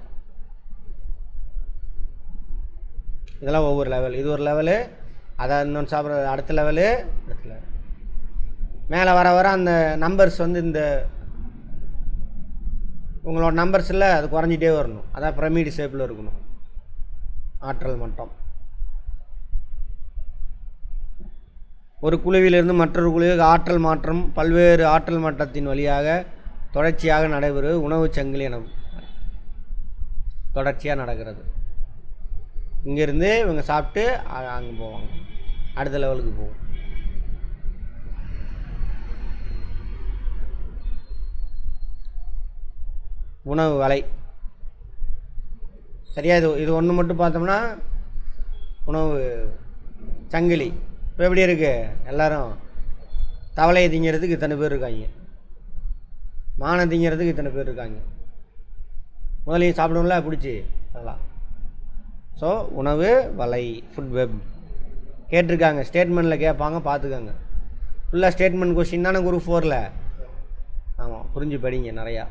இதெல்லாம் ஒவ்வொரு லெவல். இது ஒரு லெவலு, அதை இன்னொன்று சாப்பிட்றது அடுத்த லெவலு. மேலே வர வர அந்த நம்பர்ஸ் இந்த உங்களோட நம்பர்ஸில் அது குறைஞ்சிட்டே வரணும். அதான் பிரமிடு ஷேப்பில் இருக்கணும் ஆற்றல் மட்டம். ஒரு குழுவிலிருந்து மற்றொரு குழுவுக்கு ஆற்றல் மாற்றம் பல்வேறு ஆற்றல் மட்டத்தின் வழியாக தொடர்ச்சியாக நடைபெறுவது உணவு சங்கிலி என தொடர்ச்சியாக நடக்கிறது. இங்கேருந்து இவங்க சாப்பிட்டு அங்கே போவாங்க, அடுத்த லெவலுக்கு போவோம். உணவு வலை சரியா? இது ஒன்று மட்டும் பார்த்தோம்னா உணவு சங்கிலி. இப்போ எப்படி இருக்குது? எல்லோரும் தவளையை திங்கிறதுக்கு இத்தனை பேர் இருக்காங்க, மானை திங்கிறதுக்கு இத்தனை பேர் இருக்காங்க, முதலையும் சாப்பிடுவோம்ல பிடிச்சி அதெல்லாம். ஸோ உணவு வலை, ஃபுட் வெப் கேட்டிருக்காங்க, ஸ்டேட்மெண்ட்டில் கேட்பாங்க, பார்த்துக்கோங்க. ஃபுல்லாக ஸ்டேட்மெண்ட் கொஸ்டின் தானே குரூப் 4ல். ஆமாம், புரிஞ்சு படிங்க. நிறையா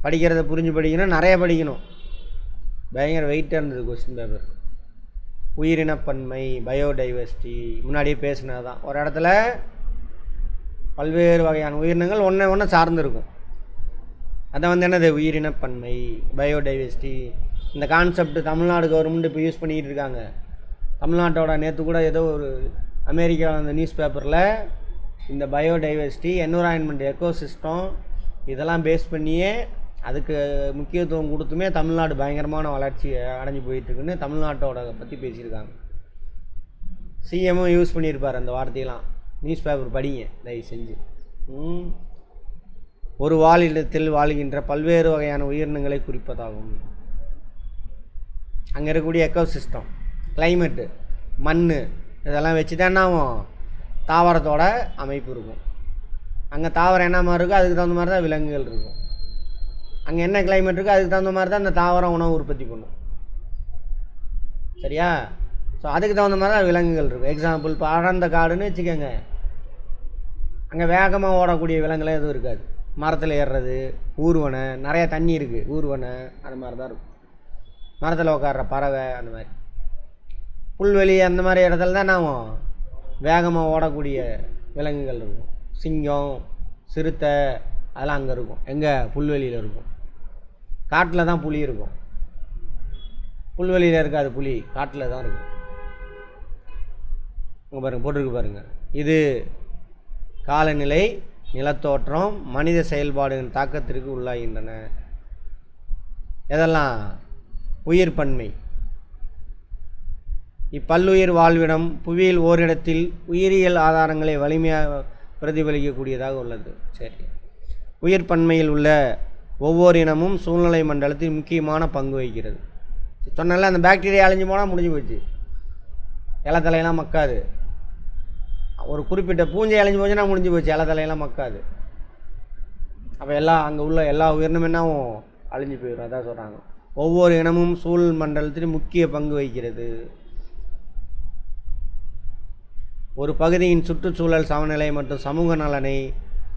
படிக்கிறத புரிஞ்சு படிக்கணும், நிறைய படிக்கணும். பயங்கர வெயிட்டாக இருந்தது கொஸ்டின் பேப்பர். உயிரினப்பன்மை, பயோடைவர்சிட்டி முன்னாடியே பேசினது தான். ஒரு இடத்துல பல்வேறு வகையான உயிரினங்கள் ஒன்று சார்ந்திருக்கும். அதான் என்னது உயிரினப்பன்மை, பயோடைவர்சிட்டி. இந்த கான்செப்ட் தமிழ்நாடு கவர்மெண்ட் இப்போ யூஸ் பண்ணிக்கிட்டு இருக்காங்க. தமிழ்நாட்டோட நேற்று கூட ஏதோ ஒரு அமெரிக்காவில் அந்த நியூஸ் பேப்பரில் இந்த பயோடைவர்சிட்டி, என்விரான்மெண்ட், எக்கோசிஸ்டம் இதெல்லாம் பேஸ் பண்ணியே அதுக்கு முக்கியத்துவம் கொடுத்துமே தமிழ்நாடு பயங்கரமான வளர்ச்சி அடைஞ்சு போயிட்டுருக்குன்னு தமிழ்நாட்டோட பற்றி பேசியிருக்காங்க. சிஎம்மும் யூஸ் பண்ணியிருப்பார் அந்த வார்த்தையெல்லாம். நியூஸ் பேப்பர் படிங்க தயவு செஞ்சு. ஒரு வாழிடத்தில் வாழ்கின்ற பல்வேறு வகையான உயிரினங்களை குறிப்பதாகும். அங்கே இருக்கக்கூடிய எக்கோசிஸ்டம், கிளைமேட்டு, மண் இதெல்லாம் வச்சு தான் என்னாகும் தாவரத்தோட அமைப்பு இருக்கும். அங்கே தாவரம் என்ன மாதிரி இருக்கோ அதுக்கு தகுந்த மாதிரி தான் விலங்குகள் இருக்கும். அங்கே என்ன கிளைமேட் இருக்கோ அதுக்கு தகுந்த மாதிரி தான் அந்த தாவரம் உணவு உற்பத்தி பண்ணும். சரியா? ஸோ அதுக்கு தகுந்த மாதிரி தான் விலங்குகள் இருக்கும். எக்ஸாம்பிள் இப்போ அடர்ந்த காடுன்னு வச்சுக்கோங்க, அங்கே வேகமாக ஓடக்கூடிய விலங்குலாம் எதுவும் இருக்காது. மரத்தில் ஏறுறது, ஊர்வனை, நிறையா தண்ணி இருக்குது, ஊர்வனை அந்த மாதிரி தான் இருக்கும். மரத்தில் உட்கார்ற பறவை அந்த மாதிரி. புல்வெளி அந்த மாதிரி இடத்துல தான் நாம் வேகமாக ஓடக்கூடிய விலங்குகள் இருக்கும். சிங்கம், சிறுத்தை அதெல்லாம் அங்கே இருக்கும். எங்கே? புல்வெளியில் இருக்கும். காட்டில் தான் புலி இருக்கும். புல்வெளியில் இருக்காது புலி, காட்டில் தான் இருக்கும். இங்கே பாருங்கள், போட்டிருக்கு பாருங்கள். இது காலநிலை, நிலத்தோற்றம், மனித செயல்பாடுகளின் தாக்கத்திற்கு உள்ளாகின்றன. எதெல்லாம்? உயிர் பன்மை. இப்பல்லுயிர் வாழ்விடம் புவியில் ஓரிடத்தில் உயிரியல் ஆதாரங்களை வலிமையாக பிரதிபலிக்கக்கூடியதாக உள்ளது. சரி, உயிர் பன்மையில் உள்ள ஒவ்வொரு இனமும் சூழ்நிலை மண்டலத்தில் முக்கியமான பங்கு வகிக்கிறது. சொன்னால அந்த பாக்டீரியா அழிஞ்சு போனால் முடிஞ்சு போச்சு, இலத்தலையெல்லாம் மக்காது. ஒரு குறிப்பிட்ட பூஞ்சை அழிஞ்சு போச்சுன்னா முடிஞ்சு போச்சு, இலத்தலையெல்லாம் மக்காது. அப்போ அங்கே உள்ள எல்லா உயிரினமும் என்னவும் அழிஞ்சு போயிடும். அதான் சொல்கிறாங்க, ஒவ்வொரு இனமும் சூழல் மண்டலத்தில் முக்கிய பங்கு வகிக்கிறது. ஒரு பகுதியின் சுற்றுச்சூழல் சமநிலை மற்றும் சமூக நலனை,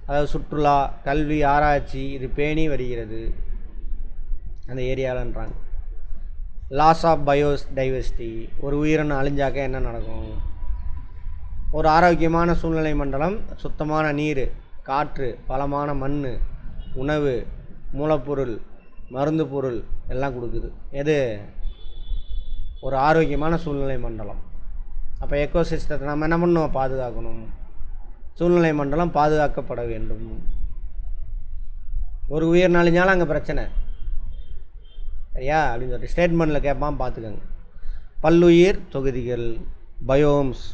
அதாவது சுற்றுலா, கல்வி, ஆராய்ச்சி இது பேணி வருகிறது அந்த ஏரியாவில்ன்றாங்க. லாஸ் ஆஃப் பயோடைவர்சிட்டி, ஒரு உயிரினம் அழிஞ்சாக்க என்ன நடக்கும்? ஒரு ஆரோக்கியமான சூழ்நிலை மண்டலம் சுத்தமான நீர், காற்று, வளமான மண், உணவு, மூலப்பொருள், மருந்து பொருள் எல்லாம் கொடுக்குது. எது? ஒரு ஆரோக்கியமான சூழ்நிலை மண்டலம். அப்போ எக்கோசிஸ்டத்தை நம்ம என்ன பண்ணணும்? பாதுகாக்கணும். சூழ்நிலை மண்டலம் பாதுகாக்கப்பட வேண்டும். ஒரு உயிர் அழிஞ்சாலும் அங்கே பிரச்சனை. சரியா? அப்படின்னு சொல்லிட்டு ஸ்டேட்மெண்ட்டில் கேட்பான், பார்த்துக்கோங்க. பல்லுயிர் தொகுதிகள், பயோம்ஸ்,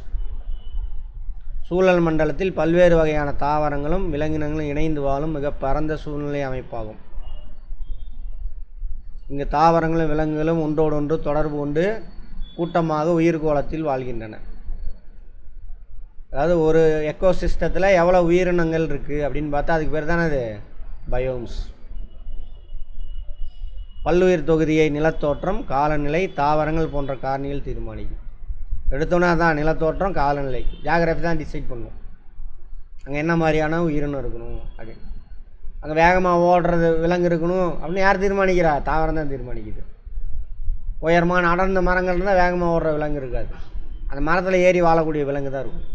சூழல் மண்டலத்தில் பல்வேறு வகையான தாவரங்களும் விலங்கினங்களும் இணைந்து வாழும் மிக பரந்த சூழ்நிலை அமைப்பாகும். இங்கு தாவரங்களும் விலங்குகளும் ஒன்றோடொன்று தொடர்பு கொண்டு கூட்டமாக உயிர்கோளத்தில் வாழ்கின்றன. அதாவது ஒரு எக்கோசிஸ்டத்தில் எவ்வளோ உயிரினங்கள் இருக்குது அப்படின்னு பார்த்தா அதுக்கு பேர் தானே அது பயோம்ஸ். பல்லுயிர் தொகுதியை நிலத்தோற்றம், காலநிலை, தாவரங்கள் போன்ற காரணிகள் தீர்மானிக்கும். எடுத்தோன்னா தான் நிலத்தோற்றம், காலநிலை, ஜியாகிரஃபி தான் டிசைட் பண்ணுவோம் அங்கே என்ன மாதிரியான உயிரினம் இருக்கணும் அப்படின்னு. அங்கே வேகமாக ஓடுறது விலங்கு இருக்கணும் அப்படின்னு யார் தீர்மானிக்கிறா? தாவரம் தான் தீர்மானிக்குது. உயரமான அடர்ந்த மரங்கள் இருந்தால் வேகமாக ஓடுற விலங்கு இருக்காது. அந்த மரத்தில் ஏறி வாழக்கூடிய விலங்கு தான் இருக்கும்.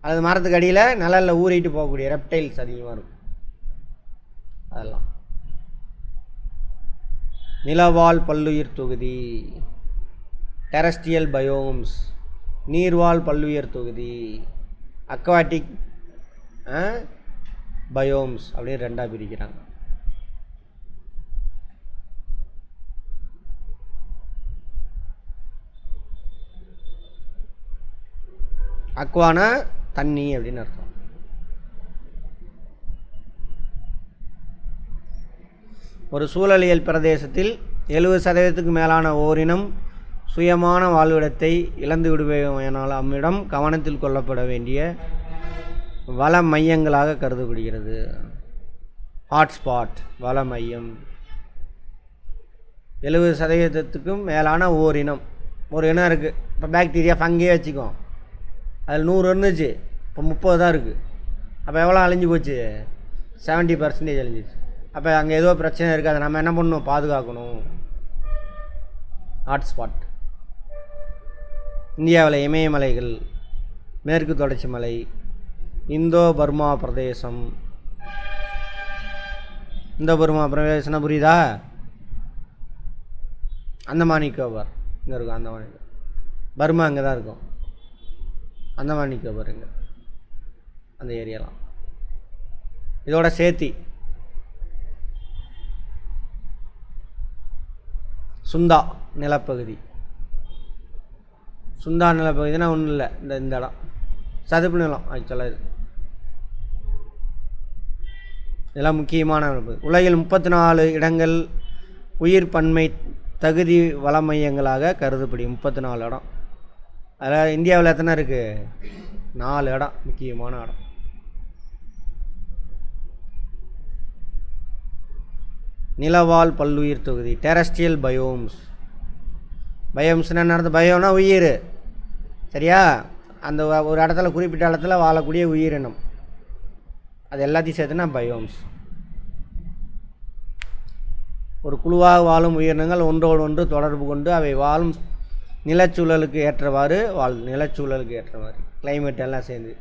அல்லது மரத்துக்கு அடியில் நிழலில் ஊறிட்டு போகக்கூடிய ரெப்டைல்ஸ் அதிகமாக இருக்கும். அதெல்லாம் நிலவாழ் பல்லுயிர் தொகுதி, டெரஸ்ட்ரியல் பயோம்ஸ், நீர்வாழ் பல்லுயிர் தொகுதி, அக்வாட்டிக் பயோம்ஸ் அப்படின்னு ரெண்டாக பிரிக்கிறாங்க. அக்வானா தண்ணி அப்படின்னு அர்த்தம். ஒரு சூழலியல் பிரதேசத்தில் 70% மேலான ஓரினம் சுயமான வாழ்விடத்தை இழந்து விடுவேனால் அம்மிடம் கவனத்தில் கொள்ளப்பட வேண்டிய வள மையங்களாக கருதப்படுகிறது. ஹாட்ஸ்பாட் வள மையம். 70% மேலான ஓரினம், ஒரு இனம் இருக்குது. இப்போ பாக்டீரியா ஃபங்கே வச்சுக்கோ, அதில் 100 இருந்துச்சு, இப்போ 30 தான் இருக்குது. அப்போ எவ்வளோ அழிஞ்சு போச்சு? 70% அழிஞ்சிச்சு. அப்போ அங்கே ஏதோ பிரச்சனை இருக்குது, அதை நம்ம என்ன பண்ணணும்? பாதுகாக்கணும். ஹாட்ஸ்பாட். இந்தியாவில் இமயமலைகள், மேற்கு தொடர்ச்சி மலை, இந்தோ பர்மா பிரதேசம். இந்தோ பர்மா பிரதேசம்னா புரியுதா? அந்தமான் நிக்கோபார் இங்கே இருக்கும். அந்தமான் பர்மா அங்கே தான் இருக்கும். அந்தமான் நிக்கோபார் இங்கே அந்த ஏரியாலாம். இதோட சேர்த்தி சுந்தா நிலப்பகுதி. சுந்தா நிலப்பகுதினா ஒன்றும் இல்லை, இந்த இடம் சதுப்பு நிலம் ஆக்சுவலாக. இதெல்லாம் முக்கியமான நிலப்பகுதி. உலகில் 34 இடங்கள் உயிர் பன்மை தகுதி வள மையங்களாக கருதப்படும். 34 இடம். அதில் இந்தியாவில் எத்தனை இருக்குது? 4 இடம் முக்கியமான இடம். நிலவாழ் பல்லுயிர் தொகுதி, டெரஸ்ட்ரியல் பயோம்ஸ். பயோம்ஸ்னால் என்ன அர்த்தம்? பயோனா உயிர், சரியா? அந்த ஒரு இடத்துல குறிப்பிட்ட இடத்துல வாழக்கூடிய உயிரினம், அது எல்லாத்தையும் சேர்த்துனா பயோம்ஸ். ஒரு குழுவாக வாழும் உயிரினங்கள் ஒன்றோடு ஒன்று தொடர்பு கொண்டு அவை வாழும் நிலச்சூழலுக்கு ஏற்றவாறு நிலச்சூழலுக்கு ஏற்றவாறு கிளைமேட் எல்லாம் சேர்ந்து.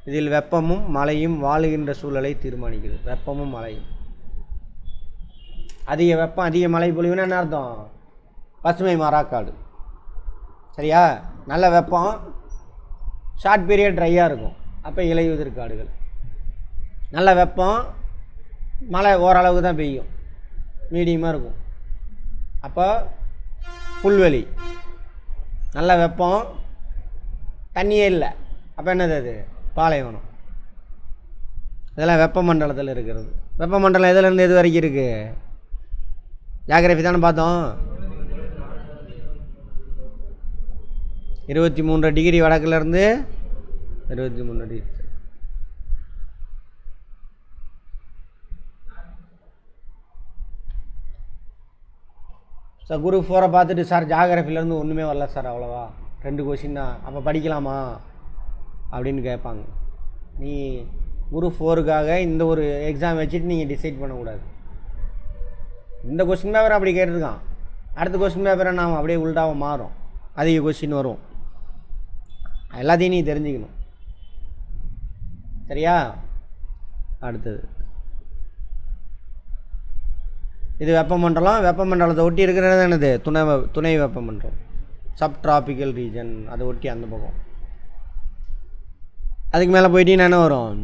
இதில் வெப்பமும் மழையும் வாழுகின்ற சூழலை தீர்மானிக்கிறது. வெப்பமும் மழையும். அதிக வெப்பம் அதிக மழை பொழிவுன்னா என்ன அர்த்தம்? பசுமை மாறாக்காடு, சரியா? நல்ல வெப்பம், ஷார்ட் பீரியட் ட்ரையாக இருக்கும், அப்போ இலையுதிர் காடுகள். நல்ல வெப்பம், மழை ஓரளவுக்கு தான் பெய்யும், மீடியமாக இருக்கும், அப்போ புல்வெளி. நல்ல வெப்பம், தண்ணியே இல்லை, அப்போ என்னது? அது பாலைவனம். இதெல்லாம் வெப்பமண்டலத்தில் இருக்கிறது. வெப்பமண்டலம் எதுலேருந்து எது வரைக்கும் இருக்குது? ஜியாகிரஃபி தானே பார்த்தோம். 23 டிகிரி வடக்குலேருந்து 23 டிகிரி. சார் குரூப் 4 பார்த்துட்டு, சார் ஜியாகிரஃபிலேருந்து ஒன்றுமே வரல சார், அவ்வளோவா 2 கொஷின் தான், அப்போ படிக்கலாமா அப்படின்னு கேட்பாங்க. நீ குரூப் 4க்காக இந்த ஒரு எக்ஸாம் வச்சுட்டு நீங்கள் டிசைட் பண்ணக்கூடாது. இந்த கொஸ்டின் பேப்பர் அப்படி கேட்டிருக்கான், அடுத்த கொஸ்டின் பேப்பரை நாம் அப்படியே உள்டாக மாறும், அதிக கொஸ்டின் வரும். எல்லாத்தையும் நீ தெரிஞ்சுக்கணும், சரியா? அடுத்தது இது வெப்பமண்டலம். வெப்பமண்டலத்தை ஒட்டி இருக்கிறது என்னது? துணை வெப்பமண்டலம், சப் டிராபிக்கல் ரீஜன். அதை ஒட்டி அந்த பக்கம். அதுக்கு மேலே போயிட்டீங்கன்னா என்ன வரும்?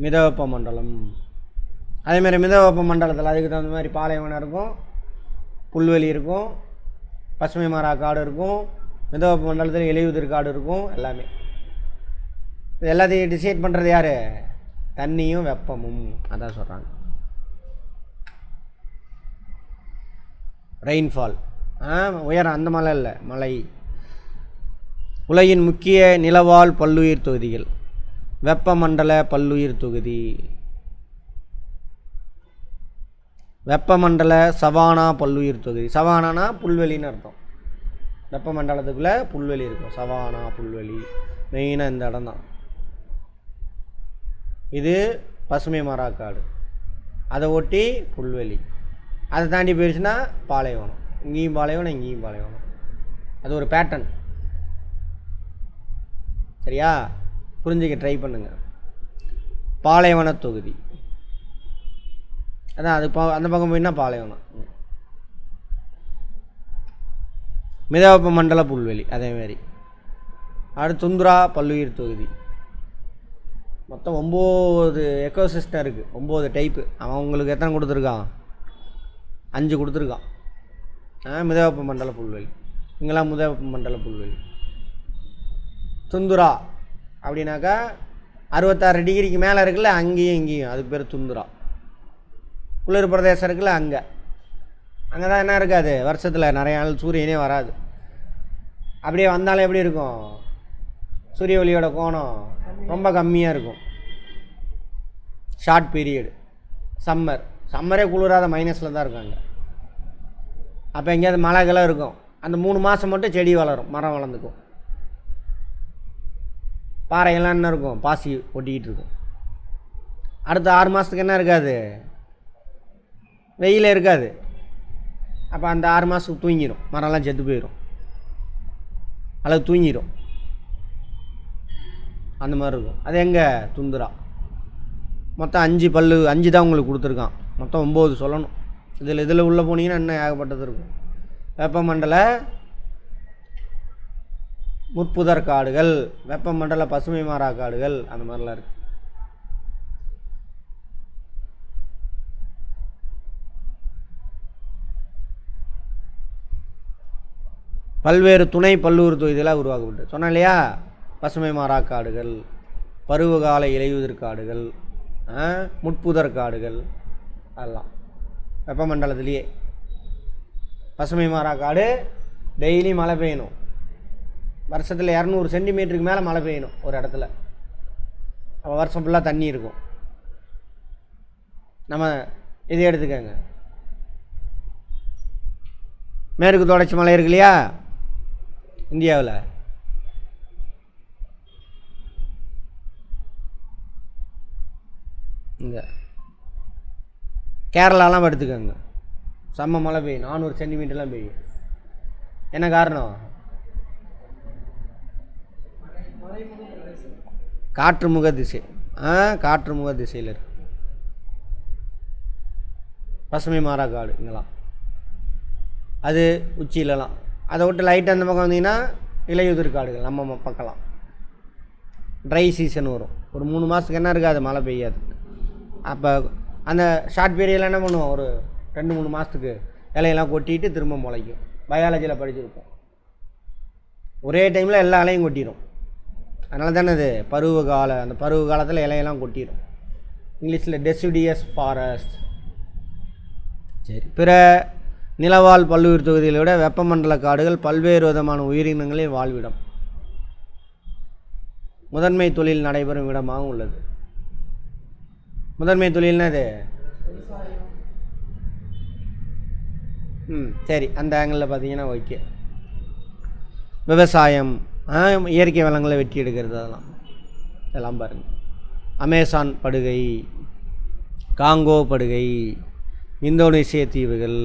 மித வெப்பமண்டலம். அதேமாதிரி மித வெப்பமண்டலத்தில் அதுக்கு தகுந்த மாதிரி பாலைவனம் இருக்கும், புல்வெளி இருக்கும், பசுமை மர காடு இருக்கும், மிதவெப்ப மண்டலத்தில் இலையுதிர் காடு இருக்கும். எல்லாமே இது எல்லாத்தையும் டிசைட் பண்ணுறது யார்? தண்ணியும் வெப்பமும். அதான் சொல்கிறாங்க. ரெயின்ஃபால் உயரம், அந்த மலை இல்லை, மலை. உலகின் முக்கிய நிலவாழ் பல்லுயிர் தொகுதிகள். வெப்பமண்டல பல்லுயிர் தொகுதி, வெப்பமண்டல சவானா பல்லுயிர் தொகுதி. சவானானா புல்வெளின்னு அர்த்தம். வெப்பமண்டலத்துக்குள்ளே புல்வெளி இருக்கும், சவானா புல்வெளி. மெயினாக இந்த இடம் தான். இது பசுமை மராக்காடு, அதை ஒட்டி புல்வெளி. அதை தாண்டி போயிடுச்சுன்னா பாலைவனம். இங்கேயும் பாலைவனம், இங்கேயும் பாலைவனம். அது ஒரு பேட்டர்ன். சரியா? புரிஞ்சுக்க ட்ரை பண்ணுங்கள். பாலைவன தொகுதி அதான். அது அந்த பக்கம் போயின்னா பாலைவனம். மிதவெப்ப மண்டல புல்வெளி அதேமாரி. அடுத்து துந்துரா பல்லுயிர் தொகுதி. மொத்தம் 9 எக்கோசிஸ்டம் இருக்குது, 9 டைப்பு. அவன் உங்களுக்கு எத்தனை கொடுத்துருக்கான்? 5 கொடுத்துருக்கான். மிதவெப்ப மண்டல புல்வெளி. இங்கெல்லாம் மிதவெப்ப மண்டல புல்வெளி. துந்துரா அப்படின்னாக்கா 66 டிகிரிக்கு மேலே இருக்குல்ல, அங்கேயும் இங்கேயும், அதுக்கு பேர் துந்துரா. குளிர் பிரதேசம் இருக்குல்ல, அங்கே தான் என்ன இருக்காது, வருஷத்தில் நிறைய நாள் சூரியனே வராது. அப்படியே வந்தாலும் எப்படி இருக்கும்? சூரிய ஒளியோட கோணம் ரொம்ப கம்மியாக இருக்கும். Short period. சம்மரே குளிராத மைனஸில் தான் இருக்கும் அங்கே. அப்போ எங்கேயாவது மழைகளாக இருக்கும். அந்த 3 மாதம் மட்டும் செடி வளரும், மரம் வளர்ந்துக்கும். பாறையெல்லாம் என்ன இருக்கும்? பாசி ஒட்டிக்கிட்டு இருக்கும். அடுத்த 6 மாதத்துக்கு என்ன இருக்காது? வெயிலே இருக்காது. அப்போ அந்த 6 மாதத்துக்கு தூங்கிடும், மரம்லாம் செத்து போயிடும், அல்லது தூங்கிடும். அந்த மாதிரி இருக்கும். அது எங்கே? துந்துரா. மொத்தம் 5 தான் உங்களுக்கு கொடுத்துருக்கான். மொத்தம் 9 சொல்லணும். இதில் உள்ளே போனீங்கன்னா இன்னும் ஏகப்பட்டது இருக்கும். வெப்பமண்டல முற்புதர் காடுகள், வெப்பமண்டல பசுமை மாறா காடுகள், அந்த மாதிரிலாம் இருக்குது. பல்வேறு துணை பல்லுயிர் தொகுதிகளாக உருவாக்கப்பட்டு சொன்னேன் இல்லையா? பசுமை மாறா காடுகள், பருவகால இலையுதிர் காடுகள், முட்புதர் காடுகள், அதெல்லாம் வெப்பமண்டலத்திலேயே. பசுமை மாறா காடு டெய்லி மழை பெய்யணும். வருஷத்தில் 200 சென்டிமீட்டருக்கு மேலே மழை பெய்யணும் ஒரு இடத்துல. அப்போ வருஷம் ஃபுல்லாக தண்ணி இருக்கும். நம்ம இதை எடுத்துக்கோங்க, மேற்கு தொடர்ச்சி மலை இருக்கு இல்லையா இந்தியாவில், இங்கே கேரளாலாம் எடுத்துக்கோங்க. செம்ம மழை பெய்யும், 400 சென்டிமீட்டர்லாம் பெய்யும். என்ன காரணம்? காற்று முக திசை. காற்று முக திசையில் இருக்கு பசுமை மாறா காடு. இங்கெல்லாம் அது உச்சியிலலாம். அதை விட்டு லைட்டாக அந்த பக்கம் வந்தீங்கன்னா இலையுதிர் காடுகள். நம்ம பக்கலாம் ட்ரை சீசன் வரும். ஒரு 3 மாதத்துக்கு என்ன இருக்காது, மழை பெய்யாது. அப்போ அந்த ஷார்ட் பீரியடில் என்ன பண்ணுவோம், ஒரு 2-3 மாதத்துக்கு இலையெல்லாம் கொட்டிட்டு திரும்ப முளைக்கும். பயாலஜியில் படிச்சிருப்போம். ஒரே டைமில் எல்லா இலையும் கொட்டிடும். அதனால தானே அது பருவகால. அந்த பருவ காலத்தில் இலையெல்லாம் கொட்டிடும். இங்கிலீஷில் டெசிடியஸ் ஃபாரஸ்ட். சரி, பிற நிலவாழ் பல்லுயிர் தொகுதிகளை விட வெப்பமண்டல காடுகள் பல்வேறு விதமான உயிரினங்களின் வாழ்விடம், முதன்மை தொழில் நடைபெறும் இடமாகவும் உள்ளது. முதன்மை தொழில்னா இது சரி, அந்த ஆங்கிளில் பார்த்தீங்கன்னா ஓகே. விவசாயம், இயற்கை வளங்களை வெட்டி எடுக்கிறது, அதெல்லாம் பாருங்கள். அமேசான் படுகை, காங்கோ படுகை, இந்தோனேசிய தீவுகள்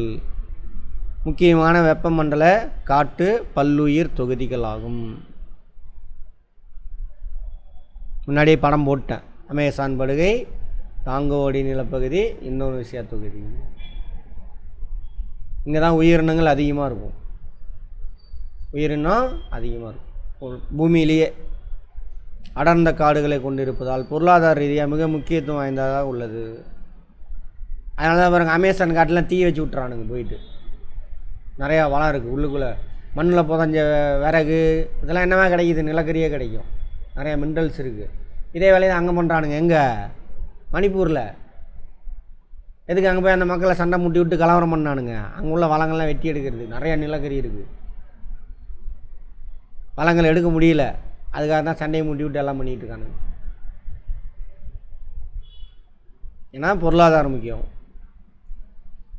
முக்கியமான வெப்பமண்டல காட்டு பல்லுயிர் தொகுதிகளாகும். முன்னாடியே படம் போட்டேன். அமேசான் படுகை, காங்கோடி நிலப்பகுதி, இந்தோனேசியா தொகுதி. இங்கே தான் உயிரினங்கள் அதிகமாக இருக்கும். உயிரினம் அதிகமாக இருக்கும். பூமியிலேயே அடர்ந்த காடுகளை கொண்டிருப்பதால் பொருளாதார ரீதியாக மிக முக்கியத்துவம் வாய்ந்ததாக உள்ளது. அதனால தான் பாருங்கள், அமேசான் காட்டிலாம் தீ வச்சு விட்றானுங்க. போயிட்டு நிறையா வளம் இருக்குது உள்ளுக்குள்ளே. மண்ணில் புதஞ்ச விறகு இதெல்லாம் என்னவா கிடைக்குது, நிலக்கரியே கிடைக்கும், நிறையா மினரல்ஸ் இருக்குது. இதே வேலையை அங்கே பண்ணுறானுங்க. எங்கே? மணிப்பூரில். எதுக்கு அங்கே போய் அந்த மக்களை சண்டை முட்டி விட்டு கலவரம் பண்ணானுங்க? அங்கே உள்ள வளங்கள்லாம் வெட்டி எடுக்கிறது. நிறையா நிலக்கரி இருக்குது, வளங்களை எடுக்க முடியல, அதுக்காக தான் சண்டையை முட்டி விட்டு எல்லாம் பண்ணிகிட்டு இருக்கானுங்க. ஏன்னா பொருளாதாரம் முக்கியம்.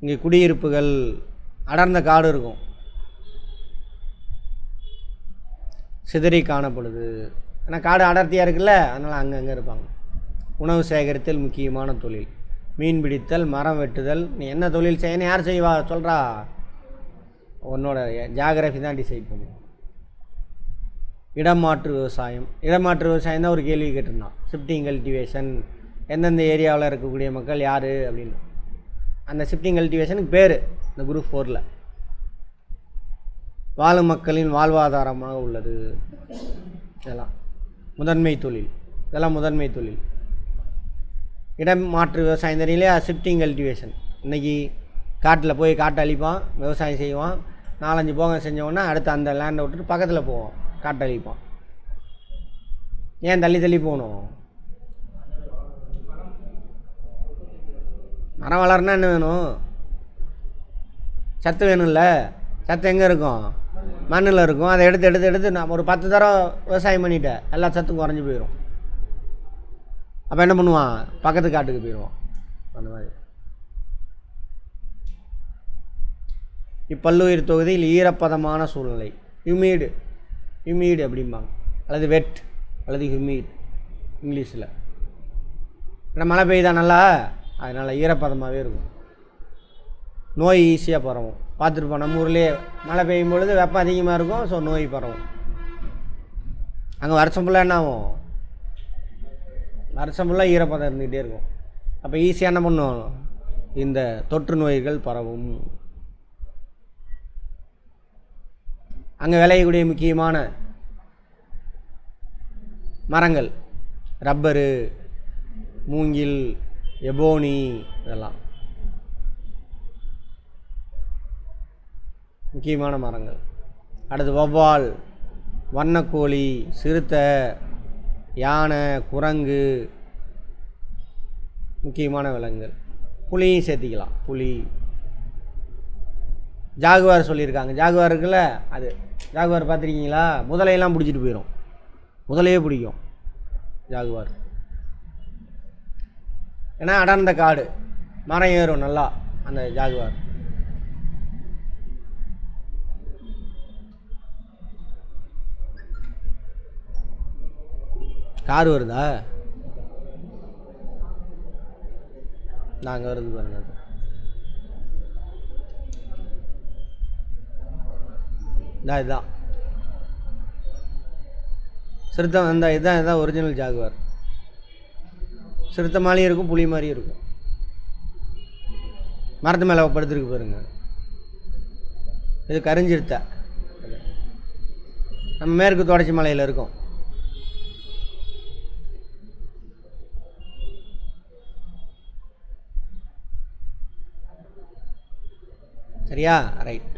இங்கே குடியிருப்புகள், அடர்ந்த காடு இருக்கும், சிதறி காணப்படுது. ஏன்னா காடு அடர்த்தியாக இருக்குல்ல, அதனால் அங்கங்கே இருப்பாங்க. உணவு சேகரித்தல் முக்கியமான தொழில். மீன் பிடித்தல், மரம் வெட்டுதல். நீ என்ன தொழில் செய்யணும், யார் செய்வா சொல்கிறா? உன்னோட ஜியாகிரஃபி தான் டிசைட் பண்ணும். இடமாற்று விவசாயம். இடமாற்று விவசாயம் தான் ஒரு கேள்வி கேட்டிருந்தான். Shifting cultivation. எந்தெந்த ஏரியாவில் இருக்கக்கூடிய மக்கள் யார் அப்படின்னு. அந்த ஷிஃப்டிங் கல்டிவேஷனுக்கு பேர் இந்த குரூப் 4ல் வாழும் மக்களின் வாழ்வாதாரமாக உள்ளது. இதெல்லாம் முதன்மை தொழில். இதெல்லாம் முதன்மை தொழில். இடம் மாற்று விவசாயம் தெரியலையா? Shifting cultivation. இன்றைக்கி காட்டில் போய் காட்டை அழிப்பான், விவசாயம் செய்வான், 4-5 போகம் செஞ்சோன்னா அடுத்து அந்த லேண்டை விட்டுட்டு பக்கத்தில் போவோம், காட்டை அழிப்பான். ஏன் தள்ளி தள்ளி போகணும்? மரம் வளரனா என்ன வேணும்? சத்து வேணும்ல. சத்து எங்கே இருக்கும்? மண்ணில் இருக்கும். அதை எடுத்து எடுத்து எடுத்து நான் ஒரு 10 தடவை விவசாயம் பண்ணிட்டேன், எல்லா சத்தும் குறைஞ்சி போயிடும். அப்போ என்ன பண்ணுவான்? பக்கத்து காட்டுக்கு போயிடுவான். அந்த மாதிரி இப்பல்லுயிர் தொகுதியில் ஈரப்பதமான சூழ்நிலை. ஹியூமிட். ஹியூமிட் அப்படிம்பாங்க, அல்லது வெட் அல்லது ஹியூமிட் இங்கிலீஷில். ஏன்னா மழை பெய்யுதா நல்லா, அதனால் ஈரப்பதமாகவே இருக்கும். நோய் ஈஸியாக பரவும். பார்த்துருப்போம், நம்ம ஊர்லேயே மழை பெய்யும் பொழுது வெப்பம் அதிகமாக இருக்கும், ஸோ நோய் பரவும். அங்கே வருஷம் ஃபுல்லாக என்ன ஆகும்? வருஷம் ஃபுல்லாக ஈரப்பதம் இருந்துக்கிட்டே இருக்கும். அப்போ ஈஸியாக என்ன பண்ணுவோம்? இந்த தொற்று நோய்கள் பரவும். அங்கே விளையக்கூடிய முக்கியமான மரங்கள் ரப்பரு, மூங்கில், எபோனி, இதெல்லாம் முக்கியமான மரங்கள். அடுத்து வௌவால், வண்ணக்கோழி, சிறுத்தை, யானை, குரங்கு முக்கியமான விலங்குகள். புலியும் சேர்த்திக்கலாம். புலி, ஜாகுவார் சொல்லியிருக்காங்க. ஜாகுவார் இருக்குல்ல, அது ஜாகுவார் பார்த்துருக்கீங்களா? முதலையெல்லாம் பிடிச்சிட்டு போயிடும். முதலையே பிடிக்கும் ஜாகுவார். ஏன்னா அடர்ந்த காடு, மரம் ஏறும் நல்லா அந்த ஜாகுவார். கார் வருதா? நாங்கள் வருது பாருங்க. இதுதான் சிறுத்தை. அந்த இதுதான் ஒரிஜினல் ஜாகுவார். சிறுத்தை மாதிரியும் இருக்கும், புலி மாதிரியும் இருக்கும். மரத்து மேலே படுத்துருக்கு பாருங்க. இது கரிஞ்சிருத்தை. நம்ம மேற்கு தொடர்ச்சி மலையில் இருக்கும். சரியா? ரைட்.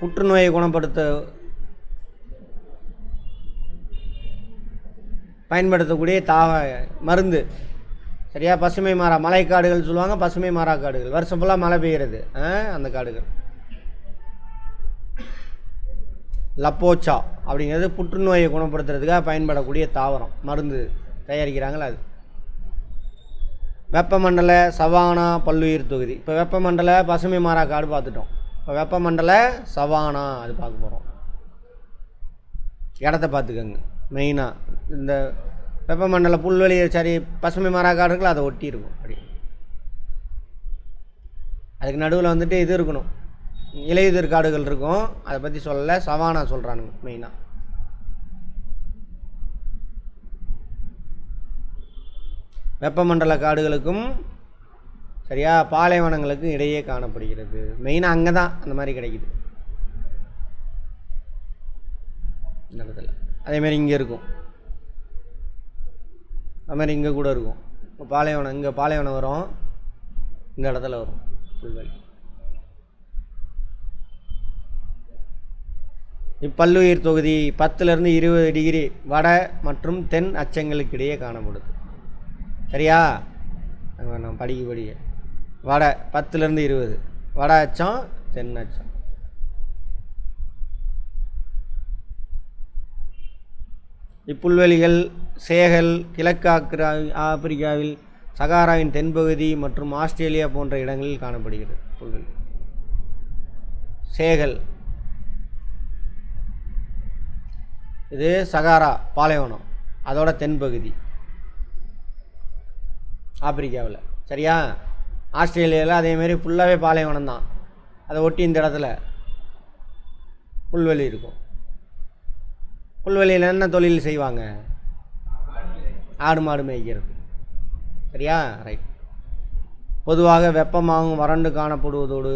புற்றுநோயை குணப்படுத்த பயன்படுத்தக்கூடிய மருந்து. சரியா? பசுமை மாறா மலைக்காடுகள் சொல்லுவாங்க, பசுமை மாறா காடுகள். வருஷம் ஃபுல்லாக மழை பெய்கிறது அந்த காடுகள். லப்போச்சா அப்படிங்கிறது புற்றுநோயை குணப்படுத்துறதுக்காக பயன்படக்கூடிய தாவரம், மருந்து தயாரிக்கிறாங்களா அது. வெப்பமண்டல சவானா பல்லுயிர் தொகுதி. இப்போ வெப்பமண்டல பசுமை மாறா காடு பார்த்துட்டோம். இப்போ வெப்பமண்டல சவானா அது பார்க்க போகிறோம். இடத்த பார்த்துக்கோங்க மெயினாக. இந்த வெப்பமண்டல புல்வெளி சரி பசுமை மாறா காடு இருக்குல்ல, அதை ஒட்டி இருக்கும். அப்படி அதுக்கு நடுவில் வந்துட்டு இது இருக்கணும், இலையுதிர் காடுகள் இருக்கும். அதை பற்றி சொல்லலை, சவானா சொல்கிறானுங்க மெயினாக. வெப்பமண்டல காடுகளுக்கும் சரியா பாலைவனங்களுக்கும் இடையே காணப்படுகிறது. மெயினாக அங்கே தான் அந்த மாதிரி கிடைக்குது இந்த இடத்துல. அதேமாதிரி இங்கே இருக்கும், அதுமாதிரி இங்கே கூட இருக்கும். இப்போ பாலைவனம், இங்கே பாலைவனம் வரும், இந்த இடத்துல வரும் புல்வெளி. இப்பல்லுயிர் தொகுதி 10லிருந்து 20 டிகிரி வட மற்றும் தென் அச்சங்களுக்கு இடையே காணப்படுது. சரியா? நான் படிக்க வட 10லிருந்து 20 வட அச்சம் தென் அச்சம். இப்புல்வெளிகள் சேகல், கிழக்கு ஆப்பிரிக்காவில் சகாராவின் தென்பகுதி மற்றும் ஆஸ்திரேலியா போன்ற இடங்களில் காணப்படுகிறது. புல்வெளி சேகல் இது சகாரா பாலைவனம், அதோட தென்பகுதி ஆப்பிரிக்காவில். சரியா? ஆஸ்திரேலியாவில் அதேமாரி ஃபுல்லாகவே பாலைவனம் தான். அதை ஒட்டி இந்த இடத்துல புல்வெளி இருக்கும். புல்வெளியில் என்ன தொழில் செய்வாங்க? ஆடு மாடு மேய்க்கிறது. சரியா? ரைட். பொதுவாக வெப்பமாகவும் வறண்டு காணப்படுவதோடு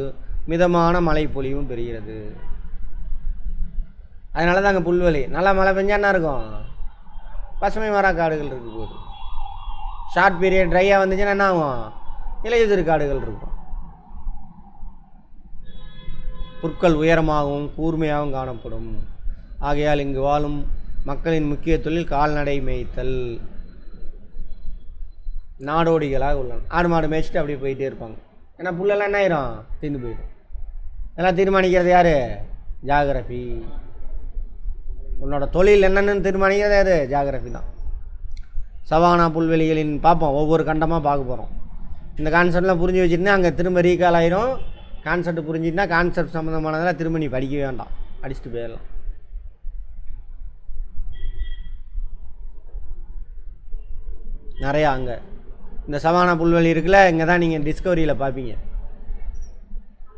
மிதமான மழை பொழிவும் பெறுகிறது. அதனால தான் அங்கே புல்வெளி. நல்லா மழை பெஞ்சா என்ன இருக்கும்? பசுமை மர காடுகள் இருக்கு. போது ஷார்ட் பீரியட் ட்ரையாக வந்துச்சுன்னா என்ன ஆகும்? இலையுதிர் காடுகள் இருக்கும். புற்கள் உயரமாகவும் கூர்மையாகவும் காணப்படும். ஆகையால் இங்கு வாழும் மக்களின் முக்கிய தொழில் கால்நடை மேய்த்தல். நாடோடிகளாக உள்ளன. ஆடு மாடு மேய்ச்சிட்டு அப்படியே போயிட்டே இருப்பாங்க. ஏன்னா புல்லெல்லாம் என்ன ஆயிரும்? தீர்ந்து போயிடும். இதெல்லாம் தீர்மானிக்கிறது யார்? ஜாகிரபி. உன்னோட தொழில் என்னென்னு தீர்மானிக்கிறது யார்? ஜாகிரபி தான். சவானா புல்வெளிகளின் பார்ப்போம், ஒவ்வொரு கண்டமாக பார்க்க போகிறோம். இந்த கான்செப்ட்லாம் புரிஞ்சு வச்சுருந்தா அங்கே திரும்ப ரீகால் ஆயிரும். கான்செப்ட் புரிஞ்சுட்டுனா கான்செப்ட் சம்மந்தமானதெல்லாம் திரும்ப நீ படிக்கவே வேண்டாம், அடிச்சுட்டு போயிடலாம். நிறையா அங்கே இந்த சவானா புல்வெளி இருக்குல்ல, இங்கே தான் நீங்கள் டிஸ்கவரியில் பார்ப்பீங்க.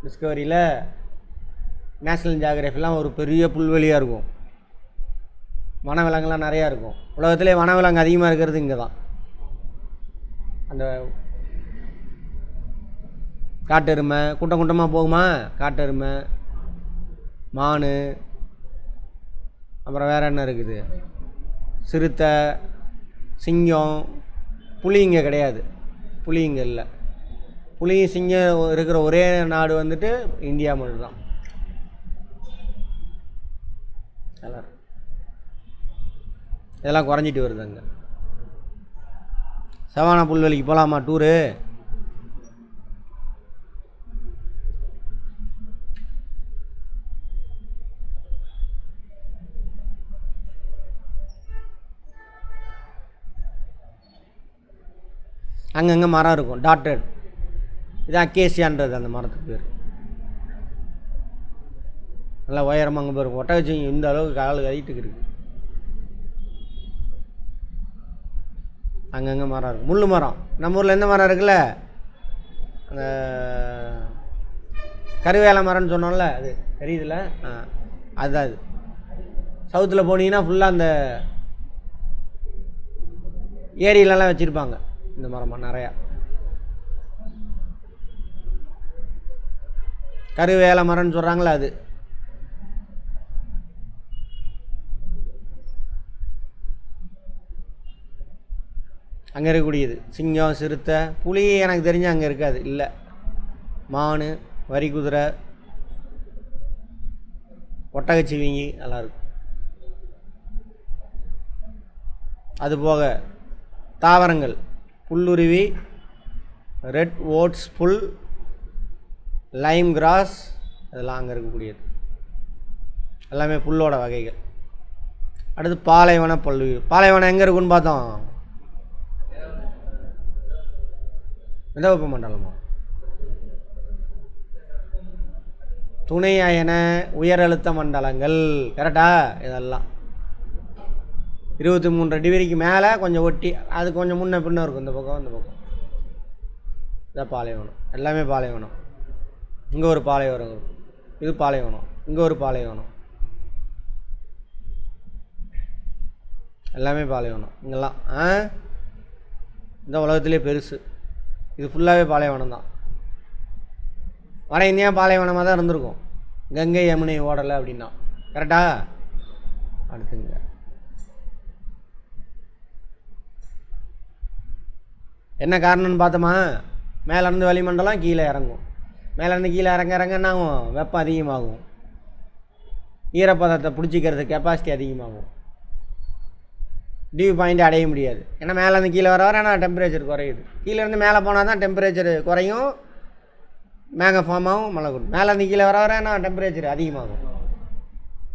டிஸ்கவரியில் நேஷ்னல் ஜியாகிரஃபிலாம் ஒரு பெரிய புல்வெளியாக இருக்கும். வனவிலங்குலாம் நிறையா இருக்கும். உலகத்திலே வனவிலங்கு அதிகமாக இருக்கிறது இங்கே தான். அந்த காட்டெருமை கூட்டம் கூட்டமாக போகுமா? காட்டெருமை, மான், அப்புறம் வேறு என்ன இருக்குது? சிறுத்தை, சிங்கம். புலி இங்கே கிடையாது. புலி இங்கே இல்லை. புலியும் சிங்கம் இருக்கிற ஒரே நாடு வந்துட்டு இந்தியா மட்டும்தான். இதெல்லாம் குறைஞ்சிட்டு வருது அங்கே. சவானா புல்வெளிக்கு போகலாமா டூரு? அங்கங்கே மரம் இருக்கும், டாட்டட். இது அக்கேசியான்றது அந்த மரத்துக்கு பேர். நல்லா உயரமாக அங்கே போயிருக்கும். ஒட்டகச்சி இந்த அளவுக்கு கால் ஹைட்டுக்கு இருக்குது. அங்கங்கே மரம் இருக்குது. முள் மரம். நம்ம ஊரில் எந்த மரம் இருக்குல்ல, அந்த கருவேல மரம்னு சொன்னோம்ல, அது தெரியுதுல்ல? அதுதான் அது. சவுத்தில் போனீங்கன்னா ஃபுல்லாக அந்த ஏரியிலலாம் வச்சுருப்பாங்க இந்த மரமாக நிறையா. கருவேல மரம்னு சொல்கிறாங்களே அது. அங்கே இருக்கக்கூடியது சிங்கம், சிறுத்தை, புலி எனக்கு தெரிஞ்சு அங்கே இருக்காது. இல்லை, மான், வரி குதிரை, ஒட்டகச்சிவிங்கி நல்லா இருக்கும். அதுபோக தாவரங்கள், புல்லுருவி, ரெட் ஓட்ஸ் புல், லைம் கிராஸ், அதெல்லாம் அங்கே இருக்கக்கூடியது. எல்லாமே புல்லோட வகைகள். அடுத்து பாலைவன பல்லுயிர். பாலைவனம் எங்கே இருக்குன்னு பார்த்தோம்? மித வெப்ப மண்டலமா? துணை அயன உயர் அழுத்த மண்டலங்கள். கரெக்டா? இதெல்லாம் 23 டிகிரிக்கு மேலே கொஞ்சம் ஒட்டி, அது கொஞ்சம் முன்ன பின்ன இருக்கும். இந்த பக்கம் இந்த பக்கம். இதான் பாலைவனம். எல்லாமே பாலைவனம். இங்கே ஒரு பாலைவனம் இருக்கும். இது பாலைவனம். இங்கே ஒரு பாலைவனம். எல்லாமே பாலைவனம். இங்கெல்லாம் இந்த உலகத்திலே பெருசு. இது ஃபுல்லாகவே பாலைவனம் தான். வட இந்தியா பாலைவனமாக தான் இருந்திருக்கும். கங்கை யமுனை ஓடலை அப்படின்னா. கரெக்டா? அடுத்துங்க என்ன காரணம்னு பார்த்தோமா? மேலேருந்து வளிமண்டலம் கீழே இறங்கும். மேலேருந்து கீழே இறங்க இறங்க என்ன ஆகும்? வெப்பம் அதிகமாகும். ஈரப்பதத்தை பிடிச்சிக்கிறது கெப்பாசிட்டி அதிகமாகும். டியூ பாயிண்ட் அடைய முடியாது. ஏன்னா மேலேருந்து கீழே வர ஆனால் டெம்பரேச்சர் குறையுது. கீழேருந்து மேலே போனால் தான் டெம்பரேச்சர் குறையும், மேகம் ஃபார்ம் ஆகும், மழை கொடுக்கும். மேலேருந்து கீழே வர ஆனால் டெம்பரேச்சர் அதிகமாகும்.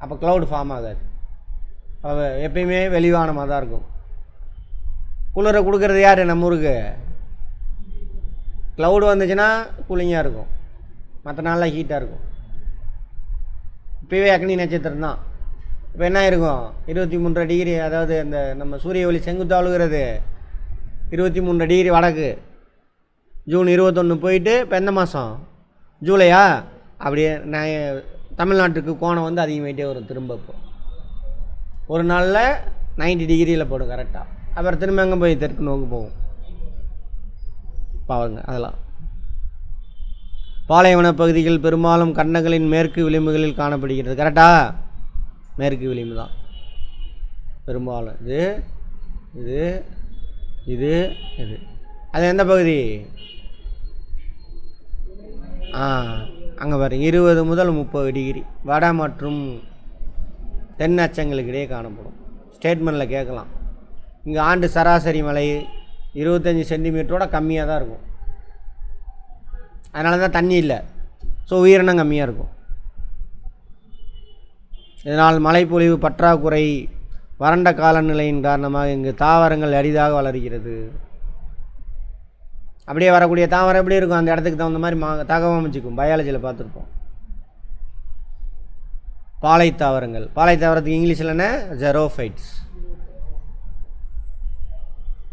அப்போ க்ளவுட் ஃபார்ம் ஆகாது. எப்பயுமே வெளிவானமாக தான் இருக்கும். குளிரை கொடுக்குறது யார்? நம்ம ஊருக்கு. க்ளவுடு வந்துச்சுன்னா கூலிங்காக இருக்கும், மற்ற நாளில் ஹீட்டாக இருக்கும். இப்போவே அக்னி நட்சத்திரம் தான். இப்போ என்ன இருக்கும்? 23 டிகிரி, அதாவது அந்த நம்ம சூரிய ஒளி செங்குத்தாக விழுகிறது 23 டிகிரி வடக்கு. ஜூன் 21 போயிட்டு இப்போ எந்த மாதம்? ஜூலையா? அப்படியே நான் தமிழ்நாட்டுக்கு கோணம் வந்து அதிகமாகிட்டே வரும் திரும்ப. இப்போ ஒரு நாளில் 90 டிகிரியில் போடும் கரெக்டாக. அப்புறம் திரும்ப எங்கே போய் தெற்கு நோக்கி போகும் பாருங்க. அதெல்லாம் பாலைவன பகுதிகள் பெரும்பாலும் கண்டங்களின் மேற்கு விளிம்புகளில் காணப்படுகிறது. கரெக்டாக மேற்கு விளிம்பு தான் பெரும்பாலும். இது இது இது இது அது எந்த பகுதி? அங்கே பாருங்க, 20 முதல் 30 டிகிரி வட மற்றும் தென் அச்சங்களுக்கு இடையே காணப்படும். ஸ்டேட்மெண்ட்டில் கேட்கலாம். இங்கே ஆண்டு சராசரி மழை 25 சென்டிமீட்டரோட கம்மியாக தான் இருக்கும். அதனால தான் தண்ணி இல்லை. ஸோ உயிரினம் கம்மியாக இருக்கும். இதனால் மழைப்பொழிவு பற்றாக்குறை, வறண்ட காலநிலையின் காரணமாக இங்கு தாவரங்கள் அரிதாக வளர்கிறது. அப்படியே வரக்கூடிய தாவரம் எப்படி இருக்கும்? அந்த இடத்துக்கு தகுந்த மாதிரி தகவமைச்சுக்கும். பயாலஜியில் பார்த்துருப்போம். பாலை தாவரங்கள். பாலை தாவரத்துக்கு இங்கிலீஷில் என்ன? ஜெரோஃபைட்ஸ்.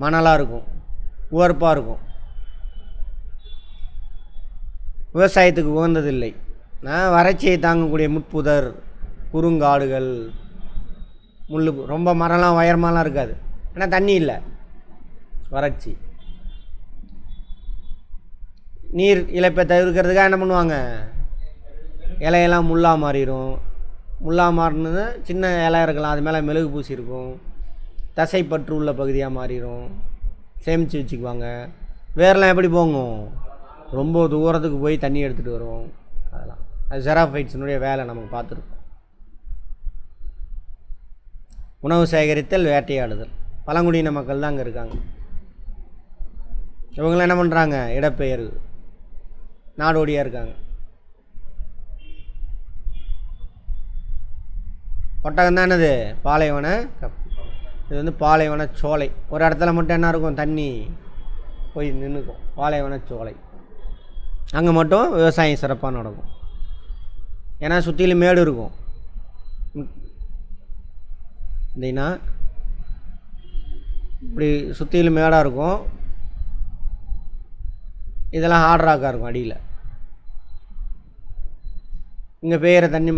மணலாக இருக்கும், உவர்ப்பாக இருக்கும், விவசாயத்துக்கு உகந்ததில்லை. வறட்சியை தாங்கக்கூடிய முட்புதர், குறுங்காடுகள், முள், ரொம்ப மரம்லாம் உயரமாலாம் இருக்காது. ஏன்னா தண்ணி இல்லை, வறட்சி. நீர் இழப்பை தவிர்க்கிறதுக்காக என்ன பண்ணுவாங்க? இலையெல்லாம் முள்ளாக மாறிடும். முள்ளாக மாறினது சின்ன இலை இருக்கலாம், அது மேலே மெழுகு பூசி இருக்கும், தசைப்பற்று உள்ள பகுதியாக மாறிடும். சேமித்து வச்சுக்குவாங்க. வேரெலாம் எப்படி போகும்? ரொம்ப தூரத்துக்கு போய் தண்ணி எடுத்துகிட்டு வரும். அதெல்லாம் அது ஜெராஃபைட்ஸினுடைய வேலை நமக்கு பார்த்துருக்கோம். உணவு சேகரித்தல், வேட்டையாடுதல். பழங்குடியின மக்கள் தான் அங்கே இருக்காங்க. இவங்களாம் என்ன பண்ணுறாங்க? இடப்பெயர்வு, நாடோடியாக இருக்காங்க. ஒட்டகம் தான் என்னது? பாலைவன கப். இது வந்து பாலைவன சோலை. ஒரு இடத்துல மட்டும் என்ன இருக்கும்? தண்ணி போய் நின்றுக்கும். பாலைவன சோலை. அங்கே மட்டும் விவசாயம் சிறப்பாக நடக்கும். ஏன்னா சுற்றிலும் மேடு இருக்கும். இல்லைன்னா இப்படி சுற்றிலும் மேடாக இருக்கும். இதெல்லாம் ஹார்ட் ராக்காக இருக்கும் அடியில். இங்கே பெய்கிற தண்ணி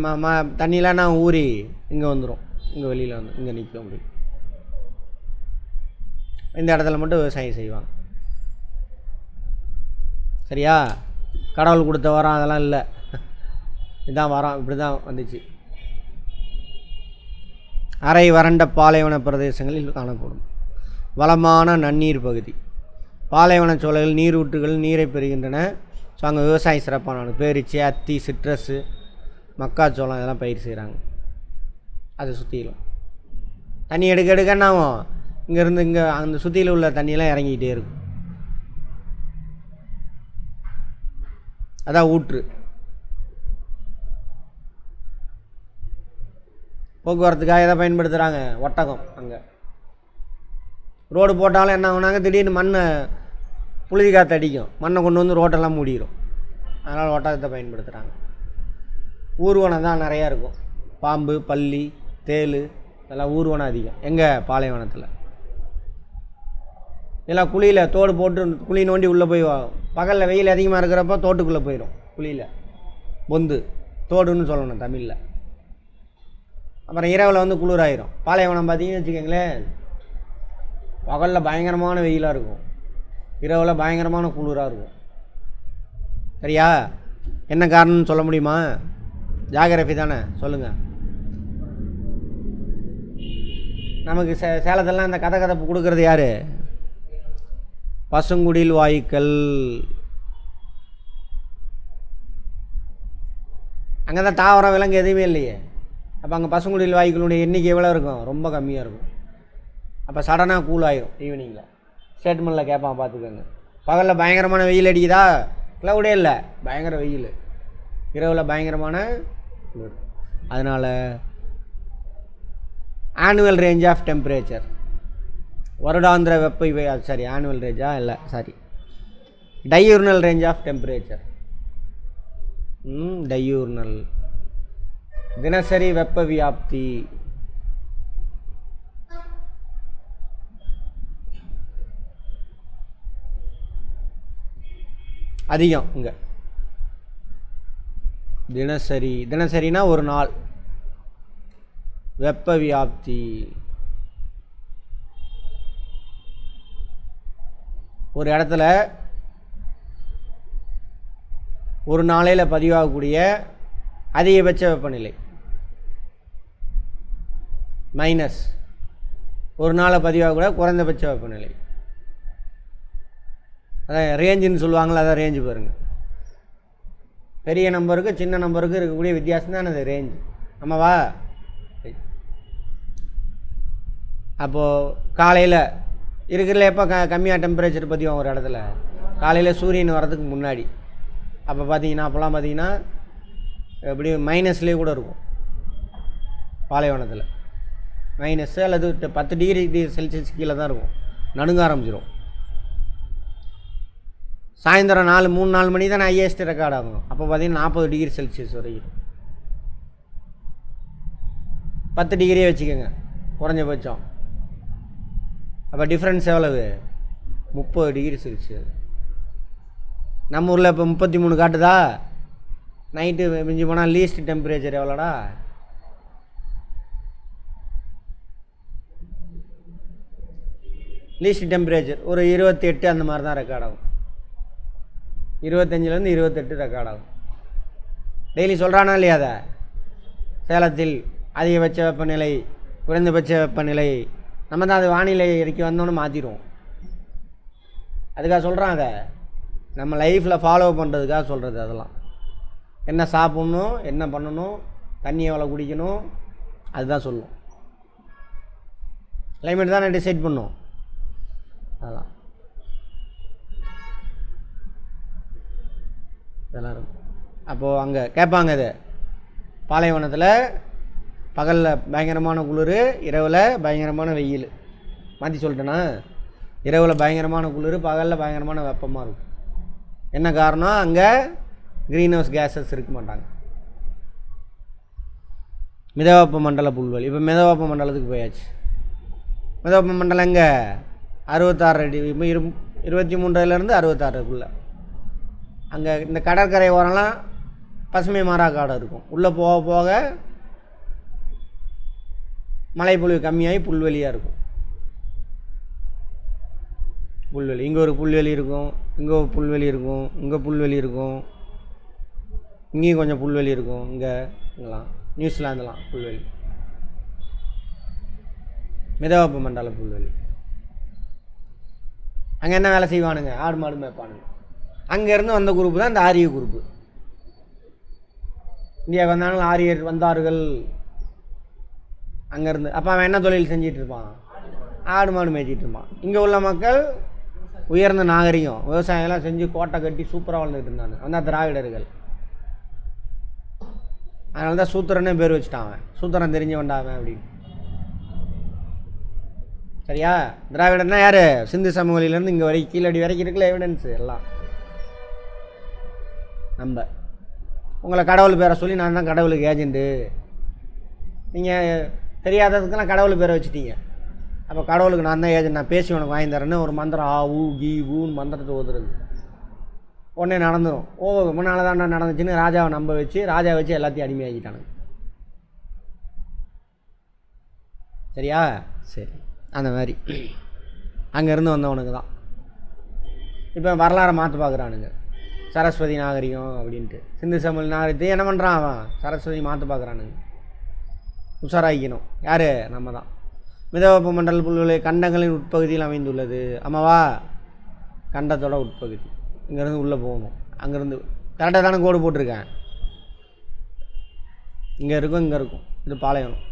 தண்ணிலாம் நான் ஊறி இங்கே வந்துடும். இங்கே வெளியில் வந்து இங்கே நிற்க முடியும். இந்த இடத்துல மட்டும் விவசாயம் செய்வாங்க. சரியா? கடவுள் கொடுத்த வரம் அதெல்லாம் இல்லை. இதுதான் வரம், இப்படி தான் வந்துச்சு. அரை வறண்ட பாலைவன பிரதேசங்களில் காணப்படும். வளமான நன்னீர் பகுதி. பாலைவன சோலைகள் நீரூற்றுகள் நீரை பெறுகின்றன. ஸோ அங்கே விவசாயம் சிறப்பான பேரிச்சி, அத்தி, சிட்ரஸு, மக்காச்சோளம் இதெல்லாம் பயிர் செய்கிறாங்க. அதை சுற்றிலும் தண்ணி எடுக்க எடுக்கன்னாவும் இங்கேருந்து இங்கே அந்த சுற்றியில் உள்ள தண்ணியெல்லாம் இறங்கிக்கிட்டே இருக்கும். அதான் ஊற்று. போக்குவரத்துக்காக எதை பயன்படுத்துகிறாங்க? ஒட்டகம். அங்கே ரோடு போட்டாலும் என்ன ஆகுனாங்க? திடீர்னு மண்ணை புழுதி காற்று அடிக்கும், மண்ணை கொண்டு வந்து ரோட்டெல்லாம் மூடிடும். அதனால் ஒட்டகத்தை பயன்படுத்துகிறாங்க. ஊர்வனம் தான் நிறையா இருக்கும். பாம்பு, பல்லி, தேள் இதெல்லாம் ஊர்வனம் அதிகம். எங்கே? பாலைவனத்தில். இதெல்லாம் குழியில் தோடு போட்டு குழி நோண்டி உள்ளே போய் பகலில் வெயில் அதிகமாக இருக்கிறப்போ தோட்டுக்குள்ளே போயிடும். குழியில் பொந்து, தோடுன்னு சொல்லணும் தமிழில். அப்புறம் இரவில் வந்து குளிராயிரும். பாலைவனம் பார்த்தீங்கன்னு வச்சுக்கோங்களேன், பகலில் பயங்கரமான வெயிலாக இருக்கும், இரவில் பயங்கரமான குளிராக இருக்கும். சரியா? என்ன காரணம்னு சொல்ல முடியுமா? ஜாகிரஃபி தானே, சொல்லுங்கள். நமக்கு சேலத்திலலாம் இந்த கதப்பு கொடுக்கறது யார்? பசுங்குடில் வாயுக்கள். அங்கே தான் தாவரம் விலங்கு எதுவுமே இல்லையே. அப்போ அங்கே பசுங்குடில் வாயுக்களுடைய எண்ணிக்கை எவ்வளோ இருக்கும்? ரொம்ப கம்மியாக இருக்கும். அப்போ சடனாக கூல் ஆகிடும் ஈவினிங்கில். ஸ்டேட்மெண்ட்டில் கேட்பான் பார்த்துக்கோங்க. பகலில் பயங்கரமான வெயில் அடிக்குதா? க்ளவுடே இல்லை, பயங்கர வெயில். இரவில் பயங்கரமான குளிர். அதனால் ஆனுவல் ரேஞ்ச் ஆஃப் டெம்பரேச்சர், வருடாந்திர வெப்ப சாரி ஆனுவல் ரேஞ்சா இல்லை சாரி டையூர்னல் ரேஞ்ச் ஆஃப் டெம்பரேச்சர். டையூர்னல் தினசரி வெப்ப வியாப்தி. அதிகம் இங்கே. தினசரினா ஒரு நாள் வெப்ப வியாப்தி. ஒரு இடத்துல ஒரு நாளையில் பதிவாகக்கூடிய அதிகபட்ச வெப்பநிலை மைனஸ் ஒரு நாளை பதிவாகக்கூட குறைந்தபட்ச வெப்பநிலை. அதான் ரேஞ்சுன்னு சொல்லுவாங்களே, அதான் ரேஞ்சு பாருங்கள். பெரிய நம்பருக்கு சின்ன நம்பருக்கு இருக்கக்கூடிய வித்தியாசம் தான் அது ரேஞ்சு. ஆமாவா? அப்போது காலையில் இருக்கிறதுல எப்போ கம்மியாக டெம்பரேச்சர் பதிவாகும் ஒரு இடத்துல? காலையில் சூரியன் வர்றதுக்கு முன்னாடி. அப்போ பார்த்தீங்கன்னா அப்போல்லாம் பார்த்தீங்கன்னா எப்படி மைனஸ்லேயே கூட இருக்கும் பாலைவனத்தில். மைனஸ்ஸு அல்லது 10 டிகிரி செல்சியஸ் கீழே தான் இருக்கும். நடுங்க ஆரம்பிச்சிடும். சாயந்தரம் 3-4 மணி தான் ஹையஸ்ட் ரெக்கார்ட் ஆகும். அப்போ பார்த்தீங்கன்னா 40 டிகிரி செல்சியஸ் வரைக்கும். 10 டிகிரியே வச்சுக்கோங்க குறைஞ்சபட்சம். அப்போ டிஃப்ரென்ஸ் எவ்வளவு? 30 டிகிரி செல்சியஸ். நம்ம ஊரில் இப்போ 33 காட்டுதா? நைட்டு மிஞ்சி போனால் லீஸ்ட் டெம்பரேச்சர் எவ்வளோடா? லீஸ்ட் டெம்பரேச்சர் ஒரு 28 அந்த மாதிரி தான் ரெக்கார்ட் ஆகும். 25லேருந்து 28 ரெக்கார்ட் ஆகும். டெய்லி சொல்கிறானா இல்லையா? அதை சேலத்தில் அதிகபட்ச வெப்பநிலை, குறைந்தபட்ச வெப்பநிலை. நம்ம தான் அது வானிலை அறிக்கை வந்தோன்னு மாற்றிடுவோம். அதுக்காக சொல்கிறான். அதை நம்ம லைஃப்பில் ஃபாலோ பண்ணுறதுக்காக சொல்கிறது. அதெல்லாம் என்ன சாப்பிட்ணும், என்ன பண்ணணும், தண்ணி எவ்வளோ குடிக்கணும், அதுதான் சொல்லும். கிளைமேட் தான் டிசைட் பண்ணும். அதெல்லாம் இதெல்லாம் இருக்கும். அப்போது அங்கே கேட்பாங்க, இது பாலைவனத்தில் பகலில் பயங்கரமான குளிர், இரவில் பயங்கரமான வெயில். மாற்றி சொல்லிட்டேன்னா, இரவில் பயங்கரமான குளிர், பகலில் பயங்கரமான வெப்பமாக இருக்கும். என்ன காரணம்? அங்கே க்ரீன் ஹவுஸ் கேஸஸ் இருக்க மாட்டாங்க. மிதவெப்ப மண்டல புல்வெளி. இப்போ மிதவெப்ப மண்டலத்துக்கு போயாச்சு. மிதவெப்ப மண்டலம் எங்கே? 66 டிகிரி, 23லேருந்து 66க்குள்ளே. அங்கே இந்த கடற்கரை ஓரம்லாம் பசுமை மாறா காடு இருக்கும். உள்ளே போக போக மழைப்பொழிவு கம்மியாகி புல்வெளியாக இருக்கும். புல்வெளி, இங்கே ஒரு புல்வெளி இருக்கும், இங்கே ஒரு புல்வெளி இருக்கும், இங்கே புல்வெளி இருக்கும், இங்கேயும் கொஞ்சம் புல்வெளி இருக்கும். இங்கெல்லாம் நியூசிலாந்துலாம் புல்வெளி. மிதவெப்ப மண்டல புல்வெளி. அங்கே என்ன வேலை செய்வானுங்க? ஆடு மாடு மேய்ப்பானுங்க. அங்கேருந்து வந்த குரூப்பு தான் இந்த ஆரிய குரூப்பு. இந்தியாவுக்கு வந்தாலும் ஆரியர் வந்தார்கள் அங்கேருந்து. அப்போ அவன் என்ன தொழில் செஞ்சிட்டு இருப்பான்? ஆடு மாடு மேய்ச்சிட்டு இருப்பான். இங்கே உள்ள மக்கள் உயர்ந்த நாகரிகம், விவசாயம்லாம் செஞ்சு கோட்டை கட்டி சூப்பராக வாழ்ந்துட்டு இருந்தாங்க. வந்தால் திராவிடர்கள். அதனால தான் சூத்திரனே பேர் வச்சுட்டான். அவன் சூத்திரன் தெரிஞ்சவன்டாவன் அப்படின்னு. சரியா? திராவிடன்னா யார்? சிந்து சமவெளியிலேருந்து இங்கே வரைக்கும் கீழடி வரைக்கும் இருக்குல்ல எவிடன்ஸு எல்லாம். நம்ம உங்களை கடவுள் பேரை சொல்லி நான் தான் கடவுளுக்கு ஏஜெண்ட்டு, நீங்கள் தெரியாததுக்கெல்லாம் கடவுள் பேரை வச்சுட்டீங்க. அப்போ கடவுளுக்கு நான் தான் ஏஜென்ட், நான் பேசி உனக்கு வாங்கி தரேன்னு ஒரு மந்திரம் ஆ ஊ கீ ஊன்னு மந்திரத்தை ஓதுறது. உடனே நடந்துடும். ஓ முன்னால் தான் நடந்துச்சுன்னு ராஜாவை நம்ப வச்சு, ராஜா வச்சு எல்லாத்தையும் அடிமையாக்கிட்டானுங்க. சரியா? சரி, அந்த மாதிரி அங்கேருந்து வந்தவனுக்கு தான் இப்போ வரலாறை மாற்ற பார்க்குறானுங்க. சரஸ்வதி நாகரிகம் அப்படின்ட்டு சிந்து சமவெளி நாகரிகத்தை என்ன பண்ணுறான் அவன்? சரஸ்வதி மாற்ற பார்க்குறானுங்க. உஷாராகிக்கணும். யார்? நம்ம தான். மிதவெப்ப மண்டல புல்வெளி கண்டங்களின் உட்பகுதியில் அமைந்துள்ளது. ஆமாவா? கண்டத்தோட உட்பகுதி. இங்கேருந்து உள்ளே போகணும். அங்கேருந்து கரெக்டாக தானே கோடு போட்டிருக்கேன். இங்கே இருக்கும், இங்கே இருக்கும். இது பாலைவனம்.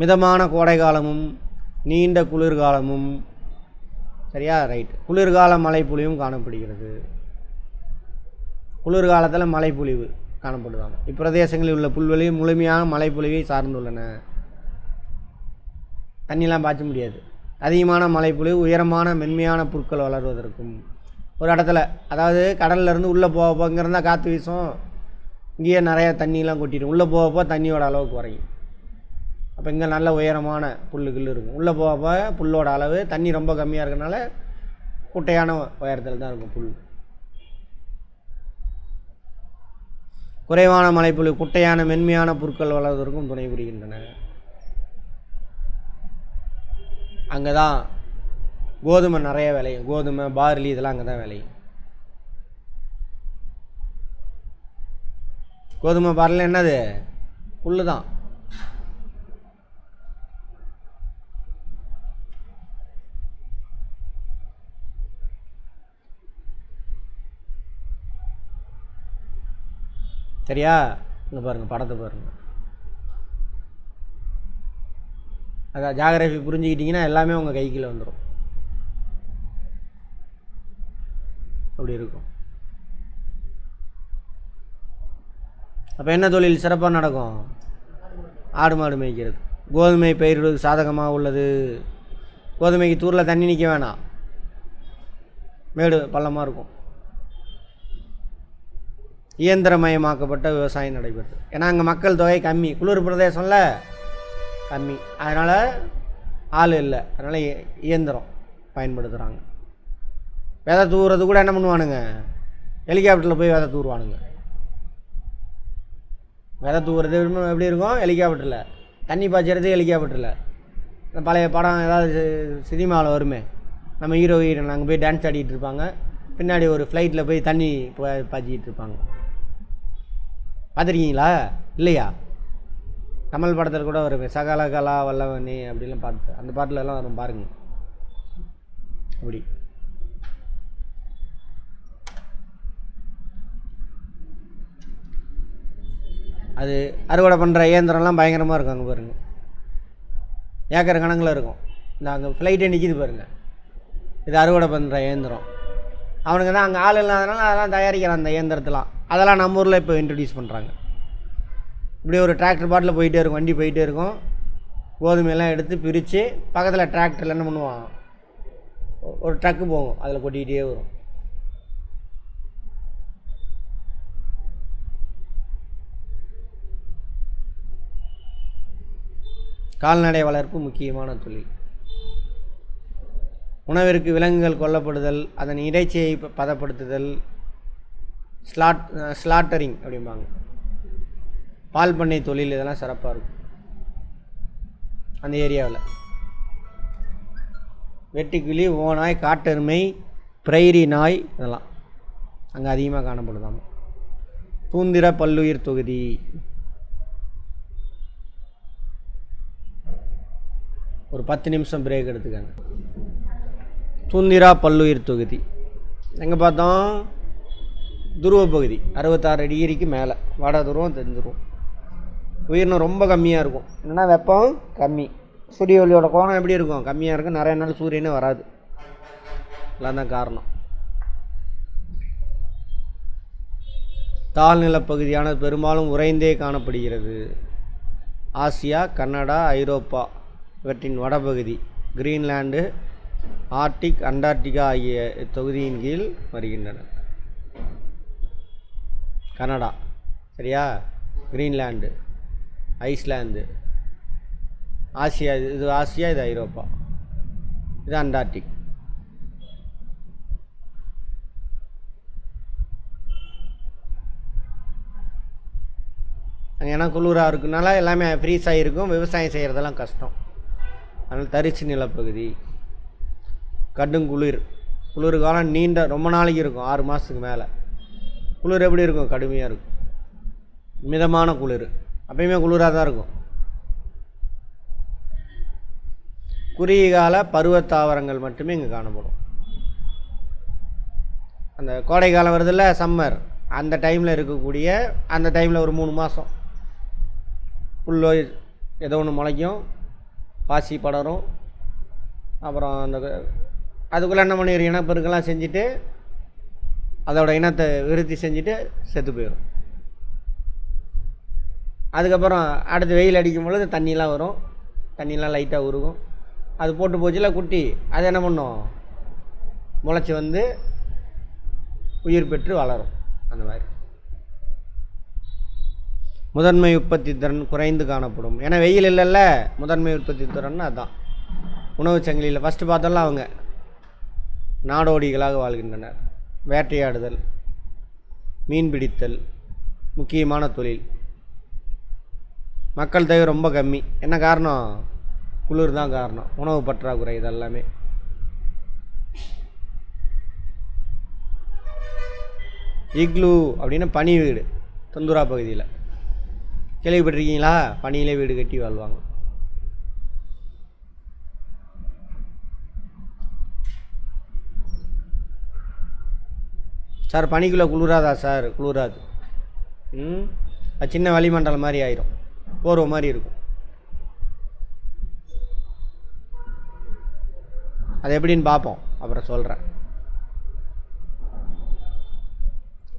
மிதமான கோடை காலமும் நீண்ட குளிர்காலமும், சரியா, ரைட். குளிர்கால மழைப்பொழிவும் காணப்படுகிறது. குளிர்காலத்தில் மழைப்பொழிவு காணப்படுதாங்க. இப்பிரதேசங்களில் உள்ள புல்வெளி முழுமையான மழைப்பொழிவை சார்ந்துள்ளன. தண்ணிலாம் பாய்ச்ச முடியாது. அதிகமான மழைப்பொழிவு உயரமான மென்மையான புற்கள் வளர்வதற்கும். ஒரு இடத்துல, அதாவது கடல்லேருந்து உள்ளே போக இங்கே இருந்தால் காற்று வீசும், இங்கேயே நிறையா தண்ணியெலாம் கொட்டிடும். உள்ளே போகப்போ தண்ணியோட அளவு குறையும். அப்போ இங்கே நல்ல உயரமான புல்லுகள் இருக்கும். உள்ளே போகப்போ புல்லோட அளவு தண்ணி ரொம்ப கம்மியாக இருக்கிறனால குட்டையான உயரத்தில் தான் இருக்கும் புல். குறைவான மழைப்பொழிவு குட்டையான மென்மையான புற்கள் வளர்வதற்கும் துணை புரிகின்றன. அங்கே தான் கோதுமை நிறைய விளையும். கோதுமை, பார்லி இதெல்லாம் அங்கே தான் விளையும். கோதுமை, பார்லி என்னது? புல்லு தான். சரியா? இங்கே பாருங்கள், படத்தை பாருங்கள். அதான் ஜாகிரபி புரிஞ்சுக்கிட்டிங்கன்னா எல்லாமே உங்கள் கைக்குள்ளே வந்துடும். அப்படி இருக்கும். அப்போ என்ன தொழில் சிறப்பாக நடக்கும்? ஆடு மாடு மேய்க்கிறது. கோதுமை பயிரிடுவது சாதகமாக உள்ளது. கோதுமைக்கு தூரில் தண்ணி நிற்க வேணாம், மேடு பள்ளமாக இருக்கும். இயந்திரமயமாக்கப்பட்ட விவசாயம் நடைபெறுது. ஏன்னா அங்கே மக்கள் தொகை கம்மி, குளிர் பிரதேசம்ல கம்மி, அதனால் ஆள் இல்லை, அதனால் இயந்திரம் பயன்படுத்துகிறாங்க. விதை தூவுறது கூட என்ன பண்ணுவானுங்க? ஹெலிகாப்டரில் போய் விதை தூருவானுங்க. விதை தூவுறது எப்படி இருக்கும்? ஹெலிகாப்டரில். தண்ணி பாய்ச்சறது ஹெலிகாப்டரில். இந்த பழைய படம் ஏதாவது சினிமாவில் வருமே, நம்ம ஹீரோ ஹீரோயின் அங்கே போய் டான்ஸ் ஆடிட்டு இருப்பாங்க, பின்னாடி ஒரு ஃப்ளைட்டில் போய் தண்ணி பாய்ச்சிக்கிட்டு இருப்பாங்க. பார்த்துருக்கீங்களா? இல்லையா? கமல் படத்தில் கூட வருமே, சகல கலா வல்லவனே அப்படிலாம் பாட்டு, அந்த பாட்டிலெல்லாம் வரும் பாருங்க. அப்படி அது அறுவடை பண்ணுற இயந்திரம்லாம் பயங்கரமாக இருக்கும். அங்கே பாருங்கள், ஏக்கர் கணக்கில் இருக்கும். இந்த அங்கே ஃப்ளைட்டே நிற்கிது பாருங்கள், இது அறுவடை பண்ணுற இயந்திரம். அவனுங்க தான் அங்கே ஆள் இல்லாதனால அதெல்லாம் தயாரிக்கிறான் அந்த இயந்திரத்தெலாம். அதெல்லாம் நம்ம ஊரில் இப்போ இன்ட்ரடியூஸ் பண்ணுறாங்க. இப்படி ஒரு டிராக்டர் பாட்டில் போயிட்டே இருக்கும், வண்டி போயிட்டே இருக்கும். கோதுமையெல்லாம் எடுத்து பிரித்து பக்கத்தில் டிராக்டரில் என்ன பண்ணுவான், ஒரு ட்ரக்கு போகும், அதில் கொட்டிக்கிட்டே வரும். கால்நடை வளர்ப்பு முக்கியமான தொழில். உணவிற்கு விலங்குகள் கொல்லப்படுதல், அதன் இறைச்சியை பதப்படுத்துதல், ஸ்லாட்டரிங் அப்படிம்பாங்க. பால் பண்ணை தொழில் இதெல்லாம் சிறப்பாக இருக்கும் அந்த ஏரியாவில். வெட்டுக்கிளி, ஓநாய், காட்டெருமை, பிரைரி நாய் இதெல்லாம் அங்கே அதிகமாக காணப்படுதாம். தூந்திர பல்லுயிர் தொகுதி. ஒரு 10 நிமிஷம் பிரேக் எடுத்துக்காங்க. தூந்திரா பல்லுயிர் தொகுதி எங்கே பார்த்தோம்? துருவ பகுதி 66 டிகிரிக்கு மேலே, வட துருவம் தென் துருவம். உயிரினம் ரொம்ப கம்மியாக இருக்கும். என்னென்னா வெப்பம் கம்மி, சூரிய ஒளியோட கோணம் எப்படி இருக்கும்? கம்மியாக இருக்கும். நிறைய நாள் சூரியனே வராது. எல்லாம் தான் காரணம். தாழ்நிலப்பகுதியானது பெரும்பாலும் உறைந்தே காணப்படுகிறது. ஆசியா, கனடா, ஐரோப்பா இவற்றின் வடபகுதி, கிரீன்லாண்டு, ஆர்டிக், அண்டார்டிகா ஆகிய தொகுதியின் கீழ் வருகின்றன. கனடா, சரியா, கிரீன்லாண்டு, ஐஸ்லாந்து, ஆசியா, இது ஆசியா, இது ஐரோப்பா, இது அண்டார்டிக். அங்கே ஏன்னா குளிராக இருக்குனால எல்லாமே ஃப்ரீஸ் ஆகிருக்கும். விவசாயம் செய்கிறதெல்லாம் கஷ்டம். அதனால் தரிசு நிலப்பகுதி. கடுங்குளிர், குளிர் காலம் நீண்ட ரொம்ப நாளைக்கு இருக்கும், 6 மாதத்துக்கு மேலே. குளிர் எப்படி இருக்கும்? கடுமையாக இருக்கும். மிதமான குளிர், அப்பயுமே குளிராக தான் இருக்கும். குறுகிய கால பருவத்தாவரங்கள் மட்டுமே இங்கே காணப்படும். அந்த கோடை காலம் வருதில்ல, சம்மர், அந்த டைமில் இருக்கக்கூடிய அந்த டைமில் ஒரு 3 மாதம் புல்லோ ஏதோ ஒன்று முளைக்கும், பாசி படரும். அப்புறம் அந்த அதுக்குள்ளே என்ன பண்ணிடும், இனப்பெருக்கெல்லாம் செஞ்சுட்டு அதோட இனத்தை விருத்தி செஞ்சுட்டு செத்து போயிடும். அதுக்கப்புறம் அடுத்து வெயில் அடிக்கும் பொழுது தண்ணிலாம் வரும், தண்ணிலாம் லைட்டாக உருகும். அது போட்டு போச்சுல குட்டி, அது என்ன பண்ணும், முளைச்சி வந்து உயிர் பெற்று வளரும். அந்த மாதிரி முதன்மை உற்பத்தி திறன் குறைந்து காணப்படும். ஏன்னா வெயில் இல்லைல்ல, முதன்மை உற்பத்தி திறன் அதுதான். உணவு சங்கிலியில் ஃபஸ்ட்டு பார்த்தோம்ல, அவங்க நாடோடிகளாக வாழ்கின்றனர். வேட்டையாடுதல், மீன் பிடித்தல் முக்கியமான தொழில். மக்கள் தேவை ரொம்ப கம்மி. என்ன காரணம், குளிர் தான் காரணம், உணவு பற்றாக்குறை. இதெல்லாமே இக்லூ அப்படின்னா பனி வீடு, தொந்துரா பகுதியில் கேள்விப்பட்டிருக்கீங்களா? பனியிலே வீடு கட்டி வாழ்வாங்க. சார் பனிக்குள்ளே குளிராதா சார்? குளிராது. அது சின்ன வளிமண்டலம் மாதிரி ஆயிரும், போர்வை மாதிரி இருக்கும். அது எப்படின்னு பார்ப்போம், அப்புறம் சொல்கிறேன்.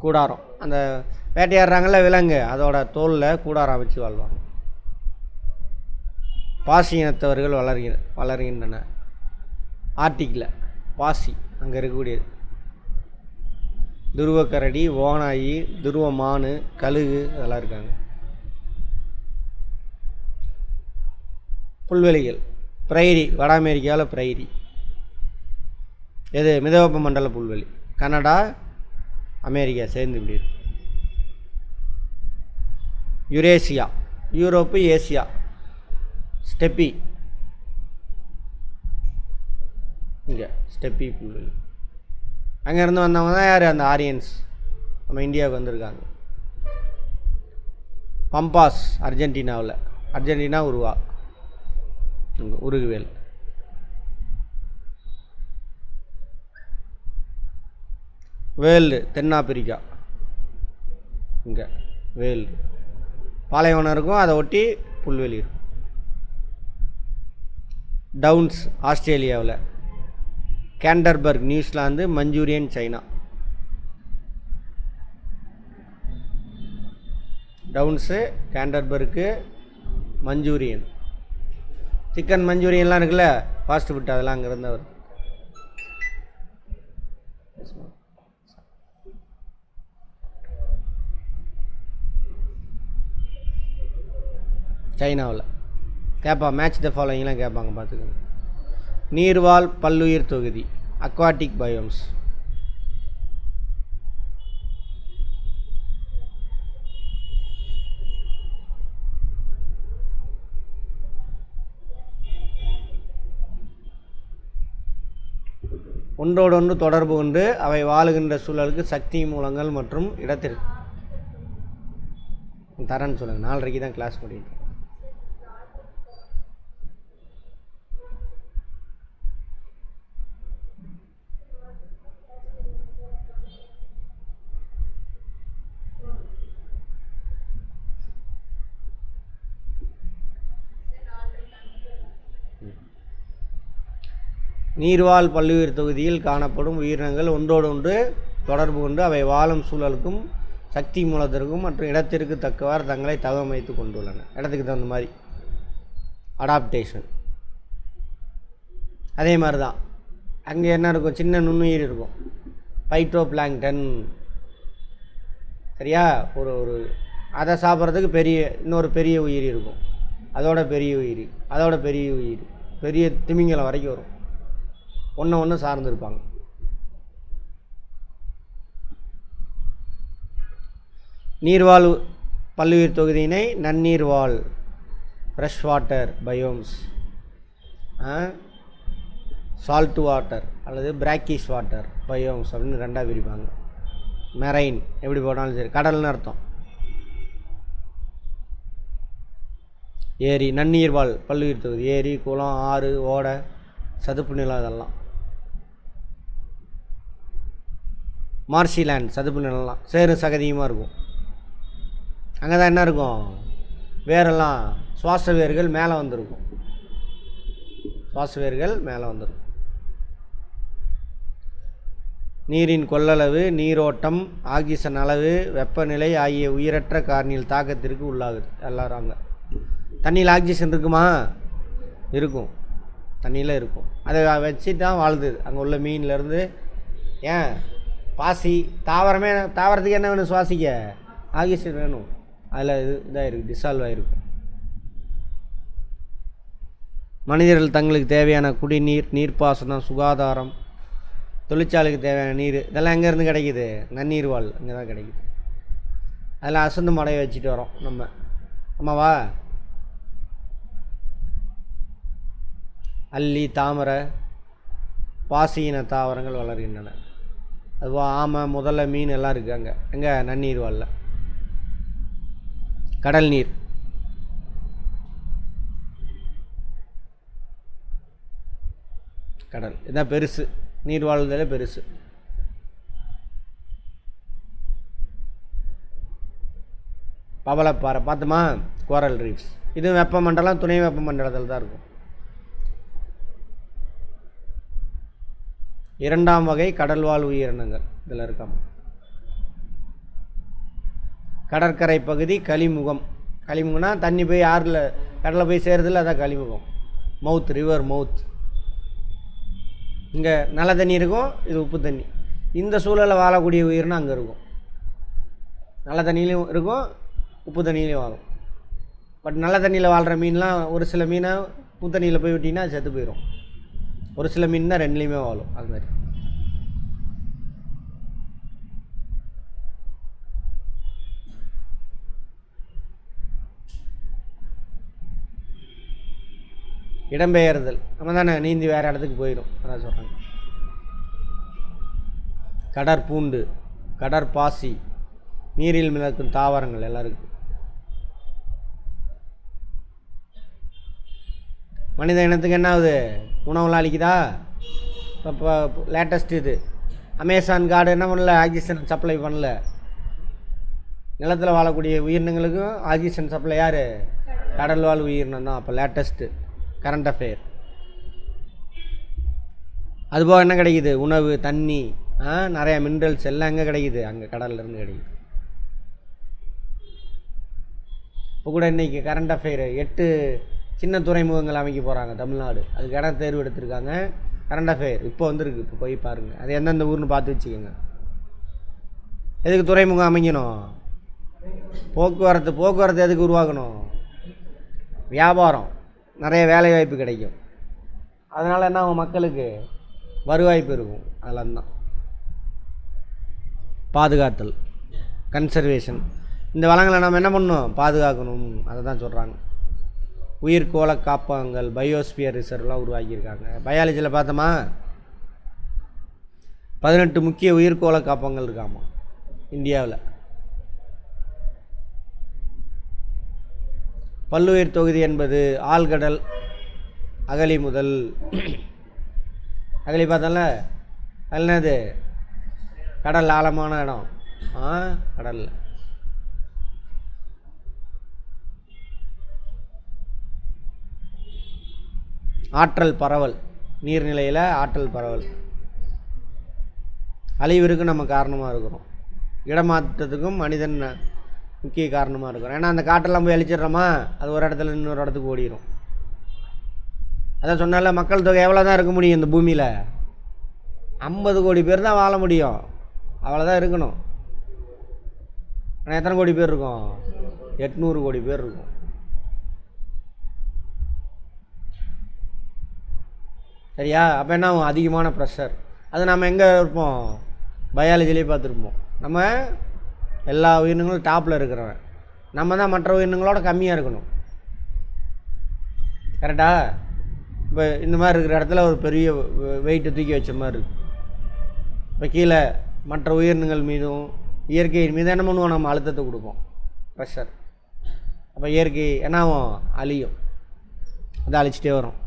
கூடாரம், அந்த வேட்டையாடுறாங்கள்ல விலங்கு, அதோட தோலில் கூடாரம் வச்சு வாழ்வாங்க. பாசி இனத்தவர்கள் வளர்கின்றன ஆர்டிக்கில். பாசி அங்கே இருக்கக்கூடியது. துருவக்கரடி, ஓநாயி, துருவ மானு, கழுகு அதெல்லாம் இருக்காங்க. புல்வெளிகள், பிரைரி, வட அமெரிக்காவில் பிரைரி. எது மிதவெப்ப மண்டல புல்வெளி, கனடா அமெரிக்கா சேர்ந்து இப்படி இருக்கு. Eurasia, Europe, Asia. ஸ்டெப்பி, இங்கே ஸ்டெப்பி புல்வெளி. அங்கேருந்து வந்தவங்க தான் யார், அந்த ஆரியன்ஸ் நம்ம இந்தியாவுக்கு வந்திருக்காங்க. பம்பாஸ் அர்ஜென்டினாவில், அர்ஜென்டினா உருவா, உருகுவேல். வேல்டு தென்னாப்பிரிக்கா, இங்கே வேல்டு பாலைவனம் இருக்கும், அதை ஒட்டி புல்வெளி இருக்கும். டவுன்ஸ் ஆஸ்திரேலியாவில், Canterbury New Zealand, Manchurian China. Downs, Canterbury, Manchurian. Chicken மஞ்சூரியன்லாம் இருக்குல்ல, ஃபாஸ்ட் ஃபுட், அதெல்லாம் அங்கேருந்து வருது. சைனாவில் கேட்பா, மேட்ச் த ஃபாலோயிங்லாம் கேட்பாங்க, பார்த்துக்கோங்க. நீர்வாழ் பல்லுயிர் தொகுதி, அக்வாட்டிக் பயோம்ஸ். ஒன்றோடொன்று தொடர்பு கொண்டு அவை வாழுகின்ற சூழலுக்கு சக்தி மூலங்கள் மற்றும் இடத்திற்கு தரேன்னு சொல்லுங்கள். 4:30 தான் கிளாஸ் முடியுது. நீர்வாழ் பல்லுயிர் தொகுதியில் காணப்படும் உயிரினங்கள் ஒன்றோடொன்று தொடர்பு கொண்டு அவை வாழும் சூழலுக்கும் சக்தி மூலத்திற்கும் மற்றும் இடத்திற்கு தக்கவாறு தங்களை தகவமைத்து கொண்டுள்ளன. இடத்துக்கு தகுந்த மாதிரி அடாப்டேஷன். அதே மாதிரி தான் அங்கே என்ன இருக்கும், சின்ன நுண்ணுயிர் இருக்கும், பைட்டோ பிளாங்டன். சரியா, ஒரு அதை சாப்பிட்றதுக்கு இன்னொரு பெரிய உயிரி இருக்கும், அதோட பெரிய உயிரி, அதோட பெரிய உயிரி, பெரிய திமிங்கலம் வரைக்கும் வரும். ஒன்று சார்ந்திருப்பாங்க. நீர்வாழ் பல்லுயிர் தொகுதியினை நன்னீர்வாழ் fresh water biomes, salt water அல்லது பிராக்கிஷ் வாட்டர் பயோம்ஸ் அப்படின்னு ரெண்டாக பிரிப்பாங்க. மெரைன் எப்படி போனாலும் சரி, கடல்னு அர்த்தம். ஏரி, நன்னீர்வாழ் பல்லுயிர் தொகுதி, ஏரி, குளம், ஆறு, ஓடை, சதுப்பு நிலம், அதெல்லாம். மார்ஷிலேண்ட் சதுப்பு நிலம்லாம் சேரும் சகதியுமாக இருக்கும். அங்கே தான் என்ன இருக்கும், வேரெல்லாம் சுவாச வேர்கள் மேலே வந்திருக்கும். சுவாச வேர்கள் மேலே வந்துடும். நீரின் கொள்ளளவு, நீரோட்டம், ஆக்சிஜன் அளவு, வெப்பநிலை ஆகிய உயிரற்ற காரணியில் தாக்கத்திற்கு உள்ளாகுது. எல்லோரும் அங்கே தண்ணியில் ஆக்சிஜன் இருக்குமா? இருக்கும், தண்ணியில் இருக்கும். அதை வச்சு தான் வாழுது அங்கே உள்ள மீன்லேருந்து. ஏன் பாசி தாவரத்துக்கு என்ன வேணும்? சுவாசிக்க ஆக்சிஜன் வேணும். அதில் இதாக இருக்குது, டிசால்வ் ஆகிருக்கும். மனிதர்கள் தங்களுக்கு தேவையான குடிநீர், நீர்ப்பாசனம், சுகாதாரம், தொழிற்சாலைக்கு தேவையான நீர் இதெல்லாம் எங்கேருந்து கிடைக்கிது? நன்னீர் வாழ் இங்கே தான் கிடைக்கிது. அதில் அசந்து மடையை வச்சுட்டு வரோம் நம்ம. ஆமாவா? அல்லி, தாமரை, பாசியின தாவரங்கள் வளர்கின்றன. அதுவா ஆமை, முதல்ல, மீன் எல்லாம் இருக்குது அங்கே. எங்கே? நன்னீர் வாழ்ல. கடல் நீர், கடல் இதான் பெருசு, நீர் வாழ்வதில் பெருசு. பவளப்பாறை பார்த்தோமா? Coral reefs. இது வெப்பமண்டலம், துணை வெப்பமண்டலத்தில் தான் இருக்கும். 2ஆம் வகை கடல்வாழ் உயிரினங்கள் இதில் இருக்காம. கடற்கரை பகுதி கலிமுகம். கலிமுகம்னா தண்ணி போய் ஆறில் கடலில் போய் சேருதில்ல, அதான் கலிமுகம். மவுத், ரிவர் மவுத். இங்கே நல்ல தண்ணி இருக்கும், இது உப்பு தண்ணி. இந்த சூழலில் வாழக்கூடிய உயிரினம் அங்கே இருக்கும். நல்ல தண்ணியிலையும் இருக்கும், உப்பு தண்ணியிலையும் வாழும். பட் நல்ல தண்ணியில் வாழ்கிற மீன்லாம் ஒரு சில மீனை உப்பு தண்ணியில் போய் விட்டிங்கன்னா செத்து போயிடும். ஒரு சில மீன் தான் ரெண்டுலேயுமே வாழும். அது மாதிரி இடம்பெயர்தல் நம்ம தானே, நீந்தி வேறு இடத்துக்கு போயிடும். அதான் சொல்கிறாங்க. கடற்பூண்டு, கடற்பாசி, நீரில் மிதக்கும் தாவரங்கள் எல்லாம் இருக்குது. மனித இனத்துக்கு என்ன ஆகுது? உணவுலாம் அளிக்குதா? இப்போ லேட்டஸ்ட் இது அமேசான் காடு என்ன பண்ணல? ஆக்சிஜன் சப்ளை பண்ணல. நிலத்தில் வாழக்கூடிய உயிரினங்களுக்கும் ஆக்சிஜன் சப்ளை யார்? கடல் வாழ் உயிரினம் தான். அப்போ லேட்டஸ்ட்டு கரண்ட் அஃபேர். அதுபோக என்ன கிடைக்குது? உணவு, தண்ணி, நிறையா மினரல்ஸ் எல்லாம் எங்கே கிடைக்குது? அங்கே கடல்லேருந்து கிடைக்குது. இப்போ கூட இன்றைக்கி கரண்ட் அஃபேர் 8 சின்ன துறைமுகங்கள் அமைக்க போகிறாங்க தமிழ்நாடு. அதுக்கு இடம் தேர்வு எடுத்திருக்காங்க. கரண்ட் அஃபேர் இப்போ வந்துருக்கு. இப்போ போய் பாருங்கள், அது எந்தெந்த ஊர்னு பார்த்து வச்சுக்கோங்க. எதுக்கு துறைமுகம் அமைக்கணும்? போக்குவரத்து எதுக்கு உருவாக்கணும்? வியாபாரம், நிறைய வேலை வாய்ப்பு கிடைக்கும். அதனால் என்ன ஆகும்? மக்களுக்கு வருவாய்ப்பு இருக்கும். அதெல்லாம் தான் பாதுகாத்தல், கன்சர்வேஷன். இந்த வளங்களை நம்ம என்ன பண்ணணும்? பாதுகாக்கணும். அதை தான் சொல்கிறாங்க. உயிர்கோள காப்பகங்கள், பயோஸ்பியர் ரிசர்வ்லாம் உருவாக்கியிருக்காங்க. பயாலஜியில் பார்த்தோமா 18 முக்கிய உயிர்கோள காப்பகங்கள் இருக்காமா இந்தியாவில். பல்லுயிர் தொகுதி என்பது ஆழ்கடல் அகழி முதல் அகழி பார்த்தோம்ல, அது என்னது? கடல் ஆழமான இடம். கடலில் ஆற்றல் பரவல், நீர்நிலையில் ஆற்றல் பரவல். அழிவிற்கு நம்ம காரணமாக இருக்கிறோம். இடமாற்றத்துக்கும் மனிதன் முக்கிய காரணமாக இருக்கிறோம். ஏன்னா அந்த காற்றெல்லாம் போய் அழிச்சிடுறோமா, அது ஒரு இடத்துல இன்னொரு இடத்துக்கு ஓடிடும். அதான் சொன்னால மக்கள் தொகை எவ்வளோ தான் இருக்க முடியும் இந்த பூமியில்? 50 கோடி பேர் தான் வாழ முடியும். அவ்வளோதான் இருக்கணும். ஆனால் எத்தனை கோடி பேர் இருக்கும்? 800 கோடி பேர் இருக்கும். சரியா? அப்போ என்ன ஆகும்? அதிகமான ப்ரெஷர். அது நம்ம எங்கே இருப்போம்? பயாலஜிலேயே பார்த்துருப்போம். நம்ம எல்லா உயிரினங்களும் டாப்பில் இருக்கிறவன். நம்ம தான் மற்ற உயிரினங்களோட கம்மியாக இருக்கணும். கரெக்டா? இப்போ இந்த மாதிரி இருக்கிற இடத்துல ஒரு பெரிய வெயிட்டை தூக்கி வச்ச மாதிரி இருக்குது. இப்போ கீழே மற்ற உயிரினங்கள் மீதும் இயற்கையின் மீது என்ன பண்ணுவோம்? நம்ம அழுத்தத்தை கொடுப்போம், ப்ரெஷர். அப்போ இயற்கை என்ன ஆகும்? அழியும். அதை அழிச்சிட்டே வரும்.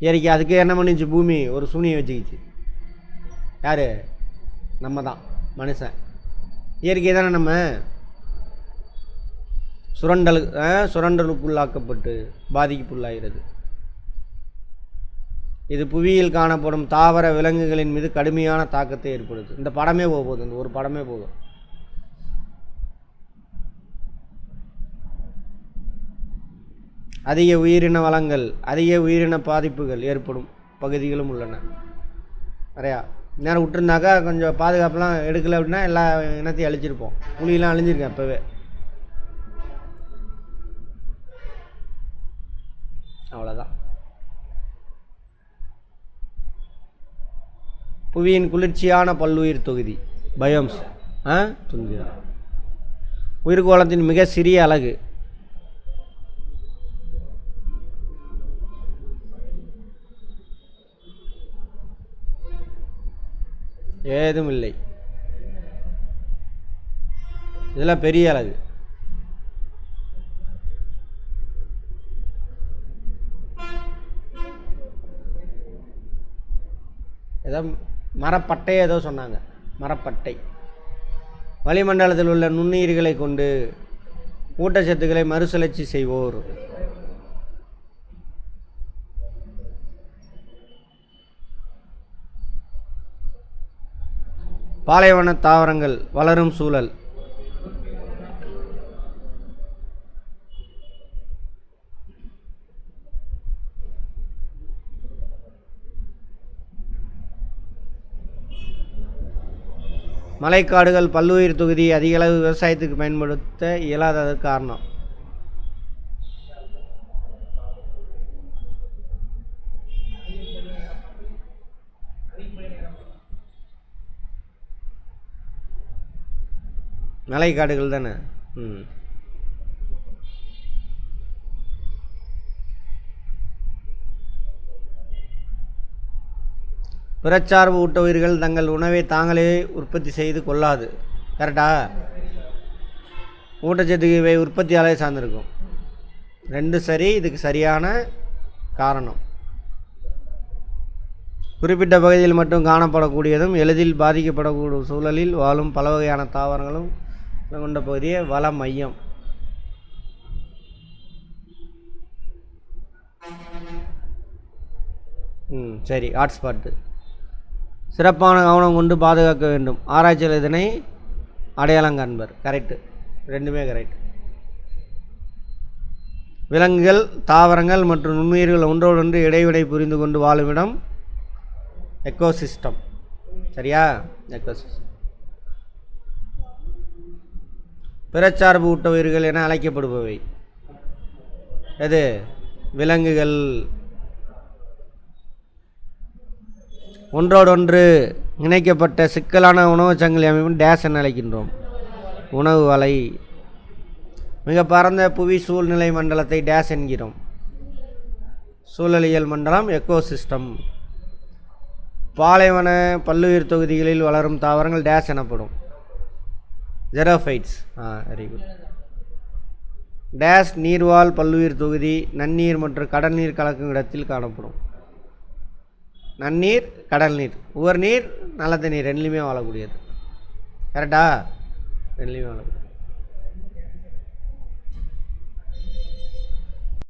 இயற்கை அதுக்கு என்ன பண்ணிச்சு? பூமி ஒரு சூனியை வச்சுக்கிச்சு. யார்? நம்ம தான் மனுஷன். இயற்கை தானே நம்ம சுரண்டலுக்குள்ளாக்கப்பட்டு பாதிப்புள்ளாகிறது. இது புவியில் காணப்படும் தாவர விலங்குகளின் மீது கடுமையான தாக்கத்தை ஏற்படுது. இந்த படமே போகுது, இந்த ஒரு படமே போதும். அதிக உயிரின வளங்கள், அதிக உயிரின பாதிப்புகள் ஏற்படும் பகுதிகளும் உள்ளன நிறையா. நேரம் விட்டுருந்தாக்கா கொஞ்சம் பாதுகாப்புலாம் எடுக்கலை அப்படின்னா எல்லா இனத்தையும் அழிச்சிருப்போம். புலியெலாம் அழிஞ்சிருக்கேன் இப்போவே. அவ்வளோதான். புவியின் குளிர்ச்சியான பல்லுயிர் தொகுதி பயோம்ஸ். உயிர்கோளத்தின் மிக சிறிய அலகு. ஏதும் இல்லை. இதெல்லாம் பெரிய அலகு. ஏதோ மரப்பட்டை ஏதோ சொன்னாங்க, மரப்பட்டை. வளிமண்டலத்தில் உள்ள நுண்ணுயிர்களை கொண்டு ஊட்டச்சத்துக்களை மறுசுழற்சி செய்வோர். பாலைவன தாவரங்கள் வளரும் சூழல். மலைக்காடுகள் பல்லுயிர் தொகுதி அதிகளவு விவசாயத்துக்கு பயன்படுத்த இயலாததற்கு காரணம். மலைக்காடுகள் தானே. பிறச்சார்பு ஊட்ட உயிர்கள் தங்கள் உணவை தாங்களே உற்பத்தி செய்து கொள்ளாது. கரெக்டா? ஊட்டச்சத்துக்கு இவை உற்பத்தியாலே சார்ந்திருக்கும். ரெண்டு சரி. இதுக்கு சரியான காரணம். குறிப்பிட்ட பகுதியில் மட்டும் காணப்படக்கூடியதும் எளிதில் பாதிக்கப்படக்கூடிய சூழலில் வாழும் பல வகையான தாவரங்களும் கொண்ட பகுதியே வள மையம். சரி. ஹாட்ஸ்பாட்டு சிறப்பான கவனம் கொண்டு பாதுகாக்க வேண்டும். ஆராய்ச்சியில் இதனை அடையாளம் காண்பர். கரெக்டு, ரெண்டுமே கரெக்ட். விலங்குகள், தாவரங்கள் மற்றும் நுண்ணுயிர்கள் ஒன்றோடொன்று இடைவிடை புரிந்து கொண்டு வாழும் இடம் எக்கோசிஸ்டம். சரியா? எக்கோசிஸ்டம். பிறச்சார்பு ஊட்ட உயிர்கள் என அழைக்கப்படுபவை எது? விலங்குகள். ஒன்றோடொன்று இணைக்கப்பட்ட சிக்கலான உணவு சங்கிலி அமைப்பின் டேஸ் என அழைக்கின்றோம். உணவு வலை. மிக பரந்த புவி சூழ்நிலை மண்டலத்தை டேஸ் என்கிறோம். சூழலியல் மண்டலம் எக்கோசிஸ்டம். பாலைவன பல்லுயிர் தொகுதிகளில் வளரும் தாவரங்கள் டேஸ் எனப்படும். ஜெரோஃபைட்ஸ். Very good. டேஸ் நீர்வாழ் பல்லுயிர் தொகுதி நன்னீர் மற்றும் கடல் நீர் கலக்கும் இடத்தில் காணப்படும். நன்னீர், கடல் நீர், உவர் நீர், நல்ல தண்ணீர் ரெண்டுலேயுமே வாழக்கூடியது. கரெக்டா? ரெண்டுலேயுமே வாழக்கூடியது.